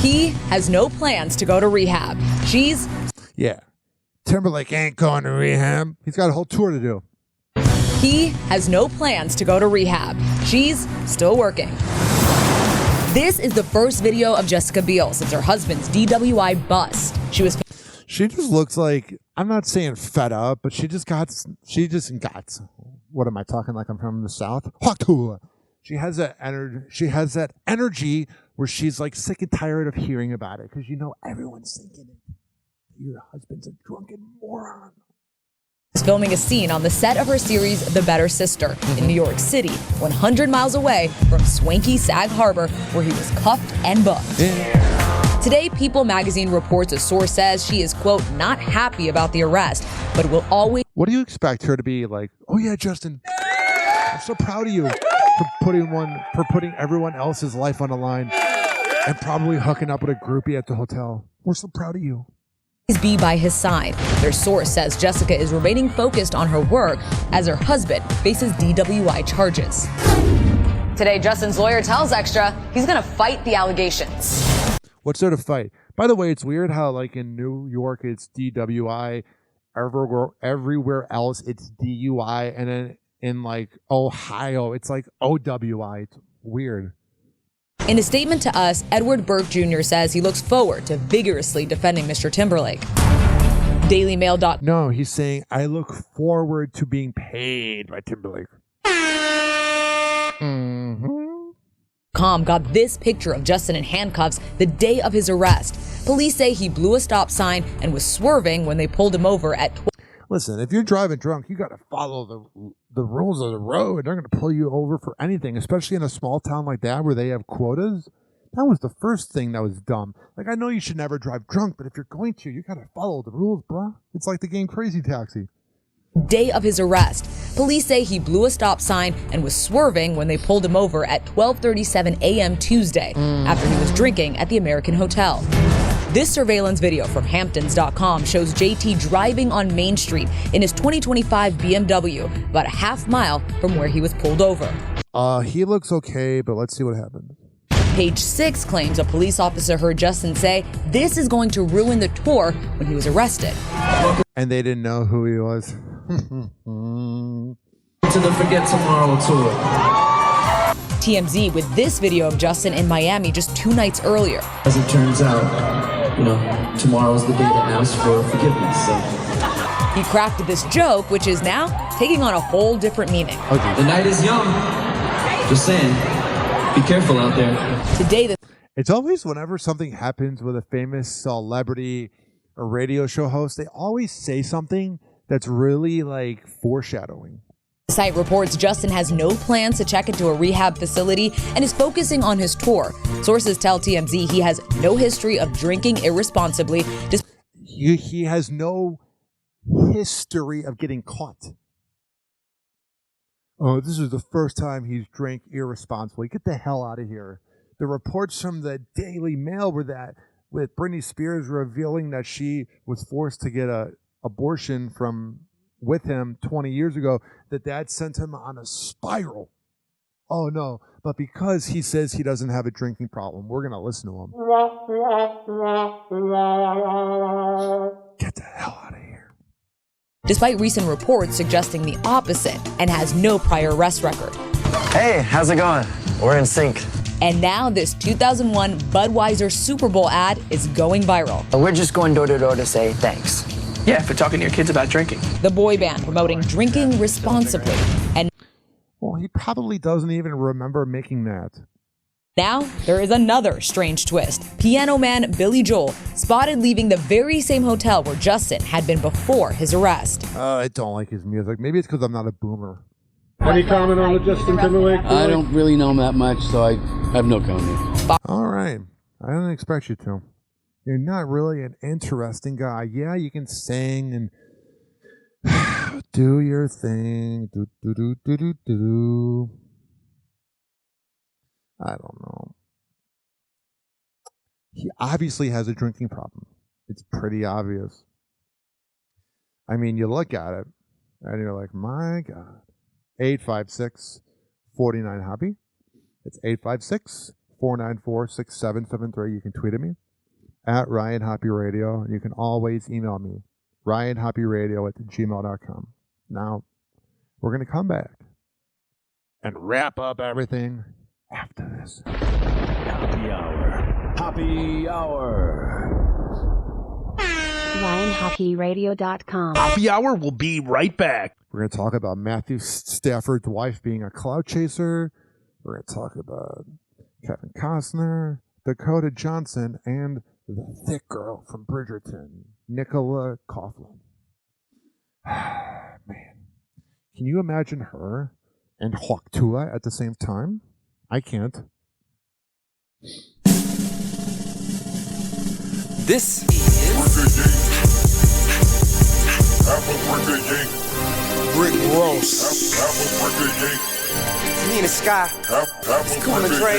He has no plans to go to rehab. She's... Yeah. Timberlake ain't going to rehab. He's got a whole tour to do. He has no plans to go to rehab. She's still working. This is the first video of Jessica Biel since her husband's DWI bust. She just looks like, I'm not saying fed up, but she just got, what am I talking like I'm from the South? She has that energy where she's like sick and tired of hearing about it because everyone's thinking your husband's a drunken moron. Is filming a scene on the set of her series The Better Sister in New York City, 100 miles away from swanky Sag Harbor, where he was cuffed and bucked. Yeah. Today, People magazine reports a source says she is, quote, not happy about the arrest, but will always... What do you expect her to be like? Oh yeah, Justin, I'm so proud of you for putting everyone else's life on the line and probably hooking up with a groupie at the hotel. We're so proud of you. Be by his side. Their source says Jessica is remaining focused on her work as her husband faces DWI charges. Today, Justin's lawyer tells Extra he's going to fight the allegations. What's there to fight? By the way, it's weird how like in New York it's DWI, everywhere else it's DUI, and then in like Ohio it's like OWI. It's weird. In a statement to us, Edward Burke Jr. says he looks forward to vigorously defending Mr. Timberlake. DailyMail. No, he's saying, I look forward to being paid by Timberlake. Com got this picture of Justin in handcuffs the day of his arrest. Police say he blew a stop sign and was swerving when they pulled him over at... Listen, if you're driving drunk, you got to follow the rules of the road. They're going to pull you over for anything, especially in a small town like that where they have quotas. That was the first thing that was dumb. Like, I know you should never drive drunk, but if you're going to, you got to follow the rules, bruh. It's like the game Crazy Taxi. Day of his arrest. Police say he blew a stop sign and was swerving when they pulled him over at 12:37 a.m. Tuesday after he was drinking at the American Hotel. This surveillance video from Hamptons.com shows JT driving on Main Street in his 2025 BMW about a half mile from where he was pulled over. He looks okay, but let's see what happens. Page 6 claims a police officer heard Justin say this is going to ruin the tour when he was arrested. And they didn't know who he was. To the Forget Tomorrow tour. TMZ with this video of Justin in Miami just 2 nights earlier. As it turns out, tomorrow's the day to ask for forgiveness. So. He crafted this joke, which is now taking on a whole different meaning. Okay. The night is young. Just saying, be careful out there. Today, it's always whenever something happens with a famous celebrity or radio show host, they always say something that's really like foreshadowing. The site reports Justin has no plans to check into a rehab facility and is focusing on his tour. Sources tell TMZ he has no history of drinking irresponsibly. He has no history of getting caught. Oh, this is the first time he's drank irresponsibly. Get the hell out of here. The reports from the Daily Mail were that with Britney Spears revealing that she was forced to get an abortion with him 20 years ago, that sent him on a spiral. Oh no, but because he says he doesn't have a drinking problem, we're going to listen to him. Get the hell out of here. Despite recent reports suggesting the opposite, and has no prior arrest record. Hey, how's it going? We're in sync. And now this 2001 Budweiser Super Bowl ad is going viral. We're just going door to door to say thanks. Yeah, for talking to your kids about drinking. The boy band promoting drinking responsibly. And well, he probably doesn't even remember making that. Now, there is another strange twist. Piano man Billy Joel spotted leaving the very same hotel where Justin had been before his arrest. I don't like his music. Maybe it's because I'm not a boomer. Any comment on the Justin Timberlake? I don't really know him that much, so I have no comment. All right. I didn't expect you to. You're not really an interesting guy. Yeah, you can sing and do your thing. Do. I don't know. He obviously has a drinking problem. It's pretty obvious. I mean, you look at it and you're like, my God. 856-49-HOPPY. It's 856-494-6773. You can tweet at me at Ryan Hoppe Radio. And you can always email me, ryanhopperadio@gmail.com. Now, we're going to come back and wrap up everything after this. Happy Hour. Happy Hour. RyanHoppeRadio.com. Happy Hour will be right back. We're going to talk about Matthew Stafford's wife being a clout chaser. We're going to talk about Kevin Costner, Dakota Johnson, and the thick girl from Bridgerton, Nicola Coughlan. Man, can you imagine her and Hawktula at the same time? I can't. This is Rick Ross. Me and the Sky. It's cool and Dre.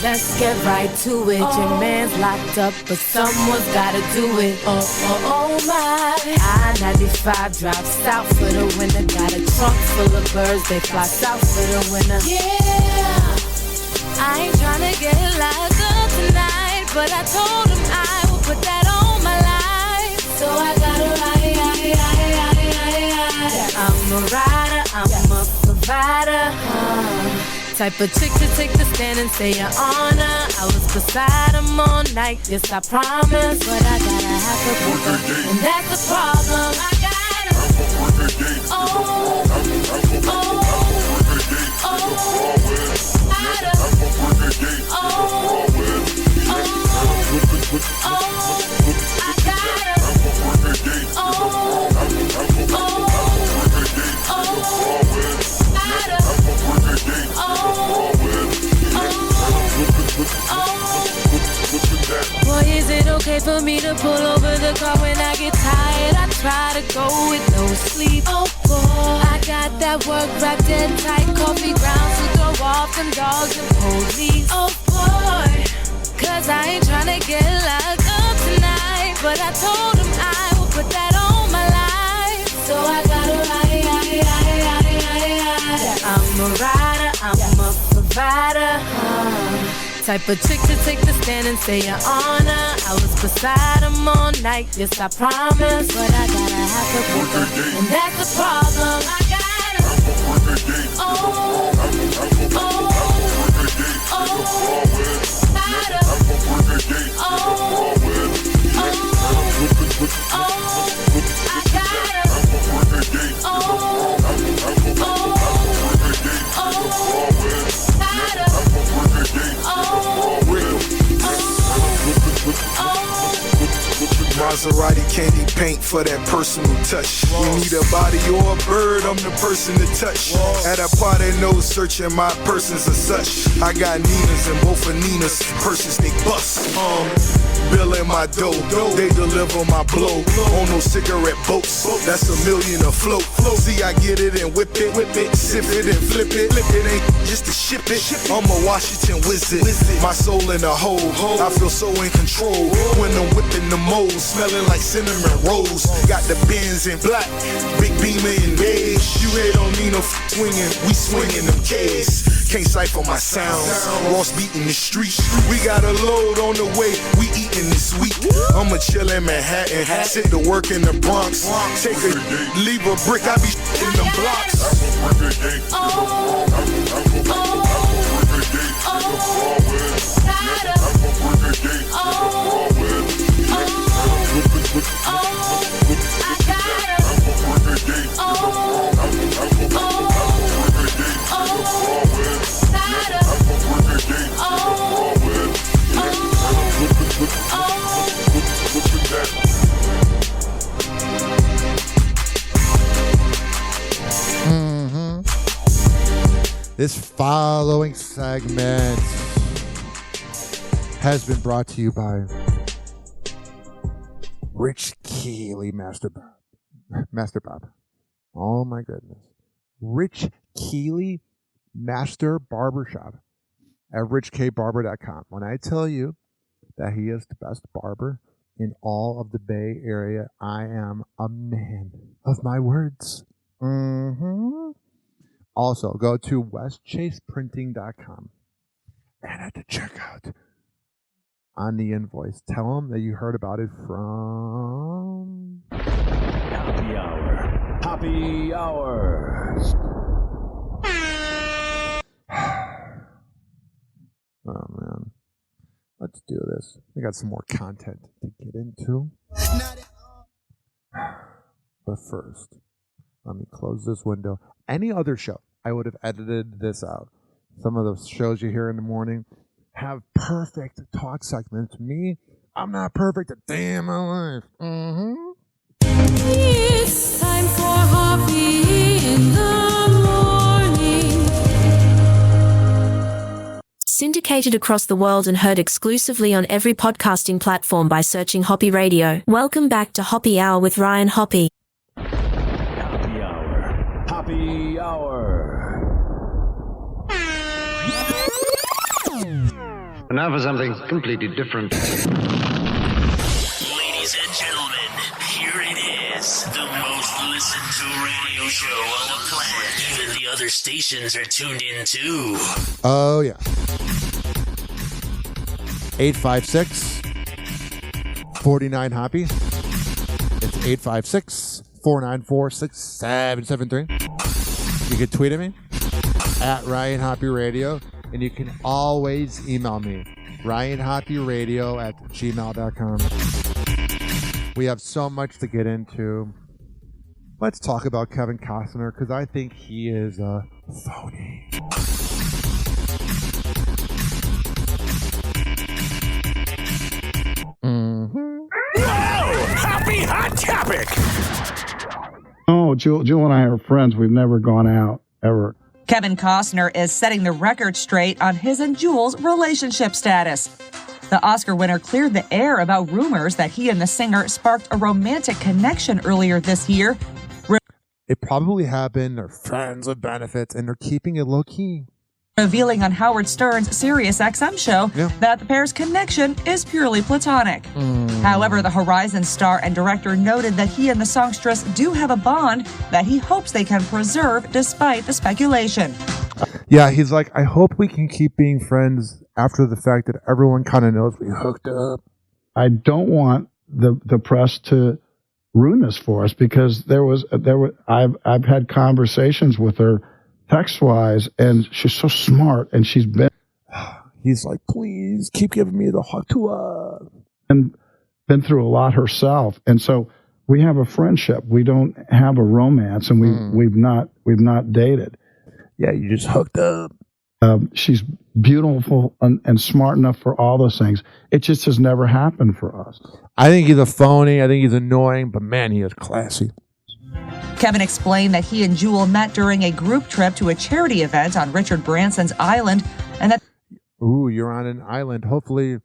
Let's get right to it. Your man's locked up, but someone's gotta do it. Oh my. I-95 drive south for the winter. Got a trunk full of birds, they fly south for the winter. Yeah. I ain't tryna get locked up tonight, but I told him I would put that on my life. So I gotta ride. I'm a rider, I'm a provider. Type of chick to take the stand and say your honor. I was beside him all night, yes I promise. But I gotta have to put her, and that's the problem. I gotta. Boy, is it okay for me to pull over the car when I get tired? I try to go with no sleep. Oh boy, I got that work wrapped in tight, coffee grounds to throw off them dogs and police. Oh boy, cause I ain't tryna get locked up tonight, but I told him I would put that on my life. So I gotta ride. I'm a rider, I'm a provider. Type of chick to take the stand and say your honor. I was beside him all night, yes I promise. But I gotta have to put her, and that's the problem. I gotta. Maserati candy paint for that personal touch. You need a body or a bird, I'm the person to touch. At a party, no searching my persons as such. I got Ninas and both of Nina's purses, they bust. Bill in my dough, they deliver my blow. On no cigarette boats, that's $1 million a float. See, I get it and whip it, sip it and flip it. It ain't just to ship it. I'm a Washington wizard, my soul in a hole. I feel so in control when I'm whipping the mold, smelling like cinnamon rolls. Got the Benz in black, big beamer in beige. You head don't need no swinging, we swinging them K's. Can't cipher my sounds, Ross beating the street. We got a load on the way, we eating this week. I'ma chill in Manhattan, sit to work in the Bronx. Take a, leave a brick, I be in them blocks. This following segment has been brought to you by Rich Keeley Master Bob. Oh my goodness. Rich Keeley Master Barbershop at richkbarber.com. When I tell you that he is the best barber in all of the Bay Area, I am a man of my words. Also, go to westchaseprinting.com and at the checkout on the invoice, tell them that you heard about it from Happy Hour. Happy Hour. Oh man, let's do this. We got some more content to get into. But first, let me close this window. Any other show, I would have edited this out. Some of the shows you hear in the morning have perfect talk segments. Me, I'm not perfect a day in my life. It's time for Hoppe in the morning. Syndicated across the world and heard exclusively on every podcasting platform by searching Hoppe Radio. Welcome back to Hoppe Hour with Ryan Hoppe. Happy Hour. Happy Hour. And now for something completely different. Ladies and gentlemen, here it is. The most listened to radio show on the planet. Even the other stations are tuned in too. Oh, yeah. 856-49-HOPPE. It's 856-494-6773. You can tweet at me at Ryan Hoppe Radio, and you can always email me, ryanhopperadio@gmail.com. We have so much to get into. Let's talk about Kevin Costner, because I think he is a phony. Happy hot topic. Oh, Jewel and I are friends. We've never gone out, ever. Kevin Costner is setting the record straight on his and Jewel's relationship status. The Oscar winner cleared the air about rumors that he and the singer sparked a romantic connection earlier this year. It probably happened. They're friends with benefits, and they're keeping it low-key. Revealing on Howard Stern's Sirius XM show that the pair's connection is purely platonic. However, the Horizon star and director noted that he and the songstress do have a bond that he hopes they can preserve despite the speculation. Yeah, he's like, I hope we can keep being friends after the fact that everyone kind of knows we hooked up. I don't want the press to ruin this for us, because I've had conversations with her text-wise, and she's so smart, and she's been... He's like, please, keep giving me the hot tour. And been through a lot herself. And so we have a friendship. We don't have a romance, and we've not dated. Yeah, you just hooked up. She's beautiful and smart enough for all those things. It just has never happened for us. I think he's a phony. I think he's annoying, but man, he is classy. Kevin explained that he and Jewel met during a group trip to a charity event on Richard Branson's island, and that... Ooh, you're on an island. Hopefully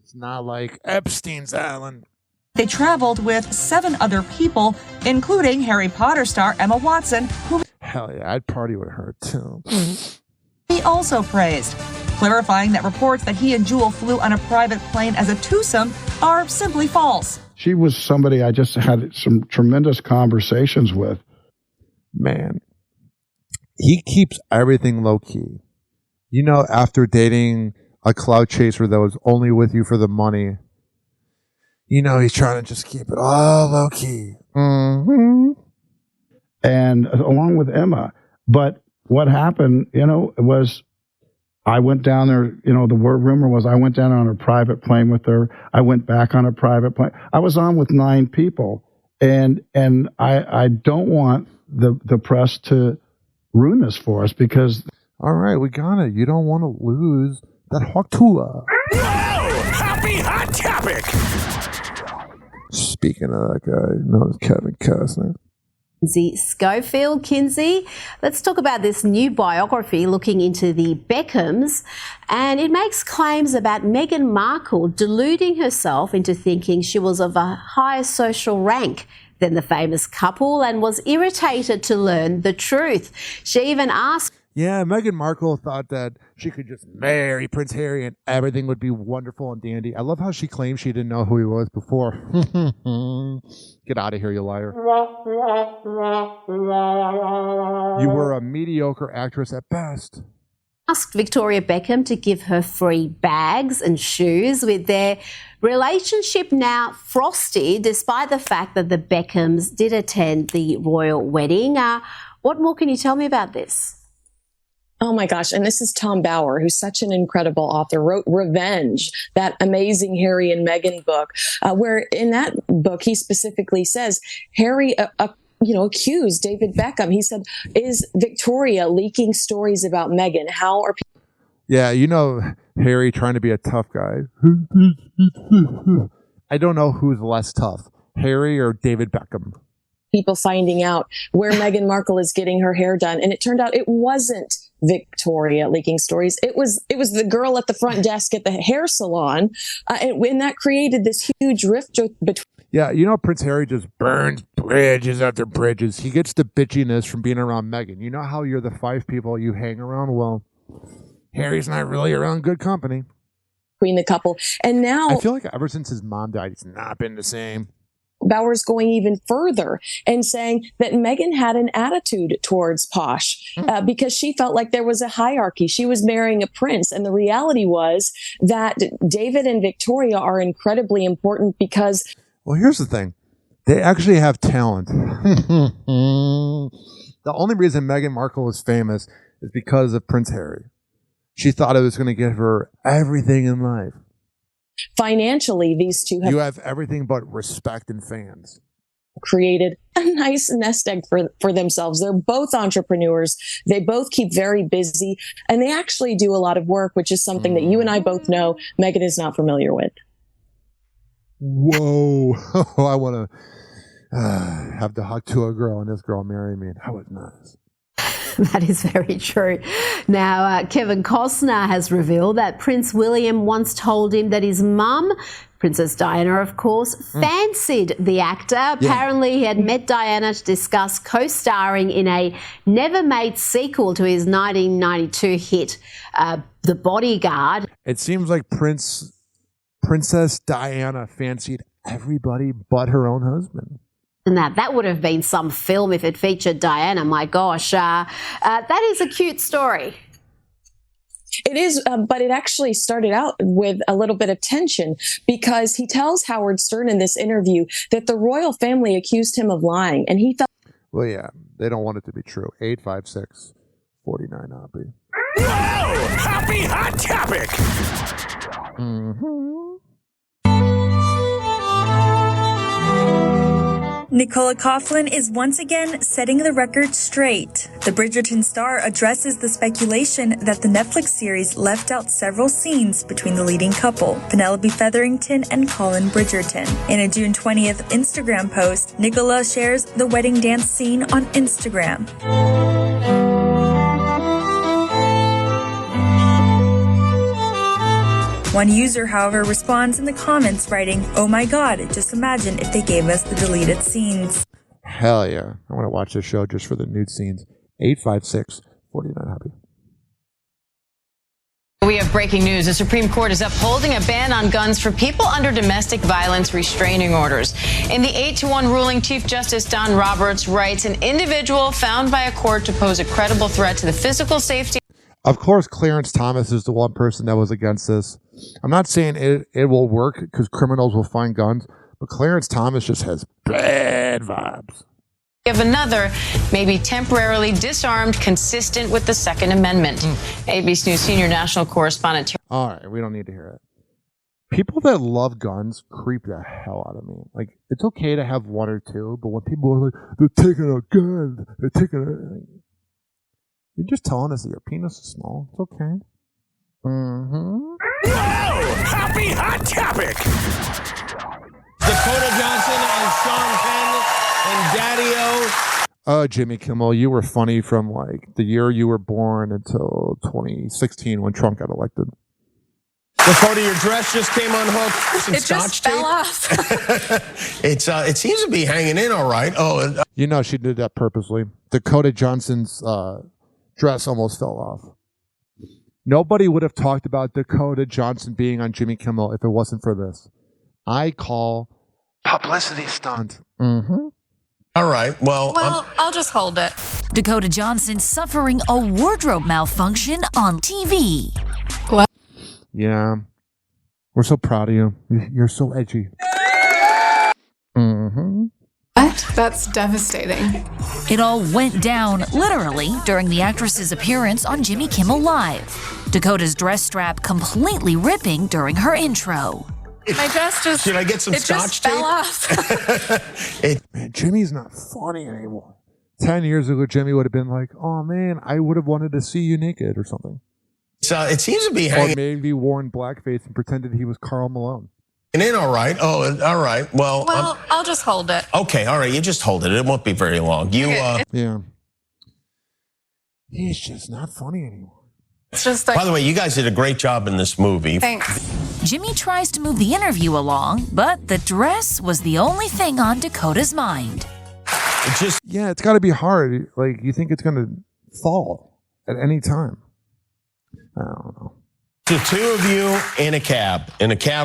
it's not like Epstein's island. They traveled with 7 other people, including Harry Potter star Emma Watson, who... Hell yeah, I'd party with her too. He also praised, clarifying that reports that he and Jewel flew on a private plane as a twosome are simply false. She was somebody I just had some tremendous conversations with. Man, he keeps everything low-key. You know, after dating a cloud chaser that was only with you for the money, you know he's trying to just keep it all low-key. And along with Emma. But what happened, was I went down there, the rumor was I went down on a private plane with her. I went back on a private plane. I was on with 9 people. And I don't want the press to ruin this for us, because... All right, we got it. You don't want to lose that hot tour. Happy hot topic. Speaking of that guy known as Kevin Costner. Kinsey Schofield. Kinsey, let's talk about this new biography looking into the Beckhams, and it makes claims about Meghan Markle deluding herself into thinking she was of a higher social rank than the famous couple and was irritated to learn the truth. She even asked... Yeah, Meghan Markle thought that she could just marry Prince Harry and everything would be wonderful and dandy. I love how she claimed she didn't know who he was before. Get out of here, you liar. You were a mediocre actress at best. Asked Victoria Beckham to give her free bags and shoes, with their relationship now frosty despite the fact that the Beckhams did attend the royal wedding. What more can you tell me about this? Oh my gosh. And this is Tom Bauer, who's such an incredible author, wrote Revenge, that amazing Harry and Meghan book, where in that book, he specifically says Harry, accused David Beckham. He said, is Victoria leaking stories about Meghan? How are people? Yeah, Harry trying to be a tough guy. I don't know who's less tough, Harry or David Beckham. People finding out where Meghan Markle is getting her hair done. And it turned out it wasn't Victoria leaking stories. It was the girl at the front desk at the hair salon. And that created this huge rift between. Yeah, Prince Harry just burns bridges after bridges. He gets the bitchiness from being around Meghan. You know how you're the 5 people you hang around? Well, Harry's not really around good company. Between the couple. And now I feel like ever since his mom died, it's not been the same. Bauer's going even further and saying that Meghan had an attitude towards Posh because she felt like there was a hierarchy. She was marrying a prince. And the reality was that David and Victoria are incredibly important because... Well, here's the thing. They actually have talent. The only reason Meghan Markle is famous is because of Prince Harry. She thought it was going to give her everything in life. Financially, these two you have everything but respect and fans. Created a nice nest egg for themselves. They're both entrepreneurs. They both keep very busy, and they actually do a lot of work, which is something that you and I both know Meghan is not familiar with. Whoa. I want to have to hug to a girl and this girl marry me. That was nice. That is very true. Now, Kevin Costner has revealed that Prince William once told him that his mum, Princess Diana, of course, fancied the actor. Apparently, he had met Diana to discuss co-starring in a never-made sequel to his 1992 hit, The Bodyguard. It seems like Princess Diana fancied everybody but her own husband. And that would have been some film if it featured Diana. My gosh, that is a cute story. It is, but it actually started out with a little bit of tension because he tells Howard Stern in this interview that the royal family accused him of lying, and he felt. Well, yeah, they don't want it to be true. 856-49 Hoppe. Whoa! Happy Hot Topic! Nicola Coughlan is once again setting the record straight. The Bridgerton star addresses the speculation that the Netflix series left out several scenes between the leading couple, Penelope Featherington and Colin Bridgerton. In a June 20th Instagram post, Nicola shares the wedding dance scene on Instagram. One user, however, responds in the comments writing, "Oh my god, just imagine if they gave us the deleted scenes." Hell yeah. I want to watch this show just for the nude scenes. 856-49 Hoppe. We have breaking news. The Supreme Court is upholding a ban on guns for people under domestic violence restraining orders. In the 8-1 ruling, Chief Justice Don Roberts writes, an individual found by a court to pose a credible threat to the physical safety. Of course, Clarence Thomas is the one person that was against this. I'm not saying it will work because criminals will find guns, but Clarence Thomas just has bad vibes. Of another, maybe temporarily disarmed, consistent with the Second Amendment. ABC News senior national correspondent. All right, we don't need to hear it. People that love guns creep the hell out of me. Like, it's okay to have one or two, but when people are like, they're taking a gun, they're taking a... You're just telling us that your penis is small. It's okay. Whoa! Happy Hot Topic! Dakota Johnson and Sean Penn and Daddy-O. Oh, Jimmy Kimmel, you were funny from like the year you were born until 2016 when Trump got elected. The photo of your dress just came unhooked. Some It scotch just fell tape. off. It seems to be hanging in all right. Oh, You know she did that purposely. Dakota Johnson's dress almost fell off. Nobody would have talked about Dakota Johnson being on Jimmy Kimmel if it wasn't for this. I call publicity stunt. Mm-hmm. All right. Well, I'll just hold it. Dakota Johnson suffering a wardrobe malfunction on TV. What? Yeah. We're so proud of you. You're so edgy. Mm-hmm. What? That's devastating. It all went down, literally, during the actress's appearance on Jimmy Kimmel Live. Dakota's dress strap completely ripping during her intro. My dress just... Should I get some scotch tape? It just fell off. Man, Jimmy's not funny anymore. 10 years ago, Jimmy would have been like, oh man, I would have wanted to see you naked or something. It seems to be Or hanging maybe worn blackface and pretended he was Karl Malone. in all right. Oh, all right. Well, I'll just hold it. okay. All right. You just hold it. It won't be very long. Yeah. He's just not funny anymore. It's just like... By the way, you guys did a great job in this movie. Thanks. Jimmy tries to move the interview along, but the dress was the only thing on Dakota's mind. Yeah, it's got to be hard. Like, you think it's going to fall at any time. I don't know. The two of you in a cab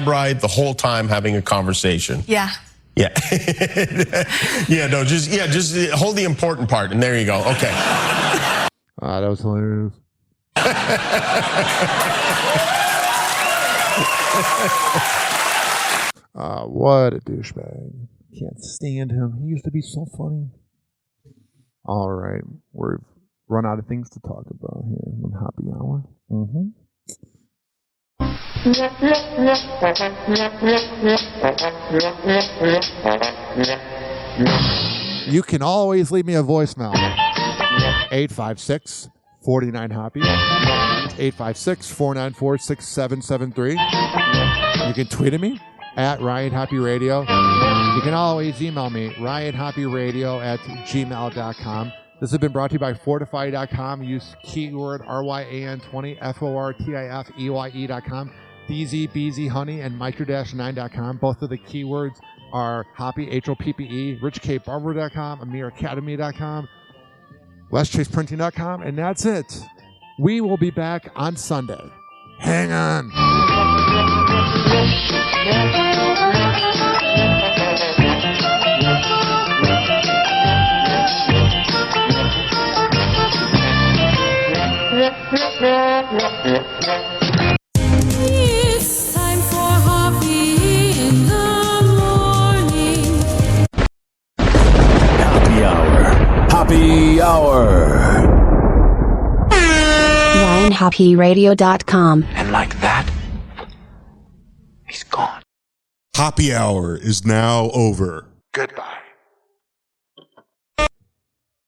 ride the whole time having a conversation. Yeah. Yeah. Just hold the important part, and there you go. Okay. That was hilarious. What a douchebag. Can't stand him. He used to be so funny. All right. We've run out of things to talk about here on Hoppe Hour. Mm-hmm. You can always leave me a voicemail. 856-49-HOPPE. 856-494-6773. You can tweet at me at Ryan Hoppe Radio. You can always email me, ryanhopperadio@gmail.com. This has been brought to you by Fortify.com. Use keyword RYAN20, FORTIFEYE.com. DZBZ Honey and Micro-9.com. Both of the keywords are Hoppe, HOPPE, RichKBarber.com, AmirAcademy.com, LesChasePrinting.com, and that's it. We will be back on Sunday. Hang on. It's time for Hoppe in the morning. Hoppe Hour. Hoppe Hour. RyanHoppeRadio.com. And like that, he's gone. Hoppe Hour is now over. Goodbye.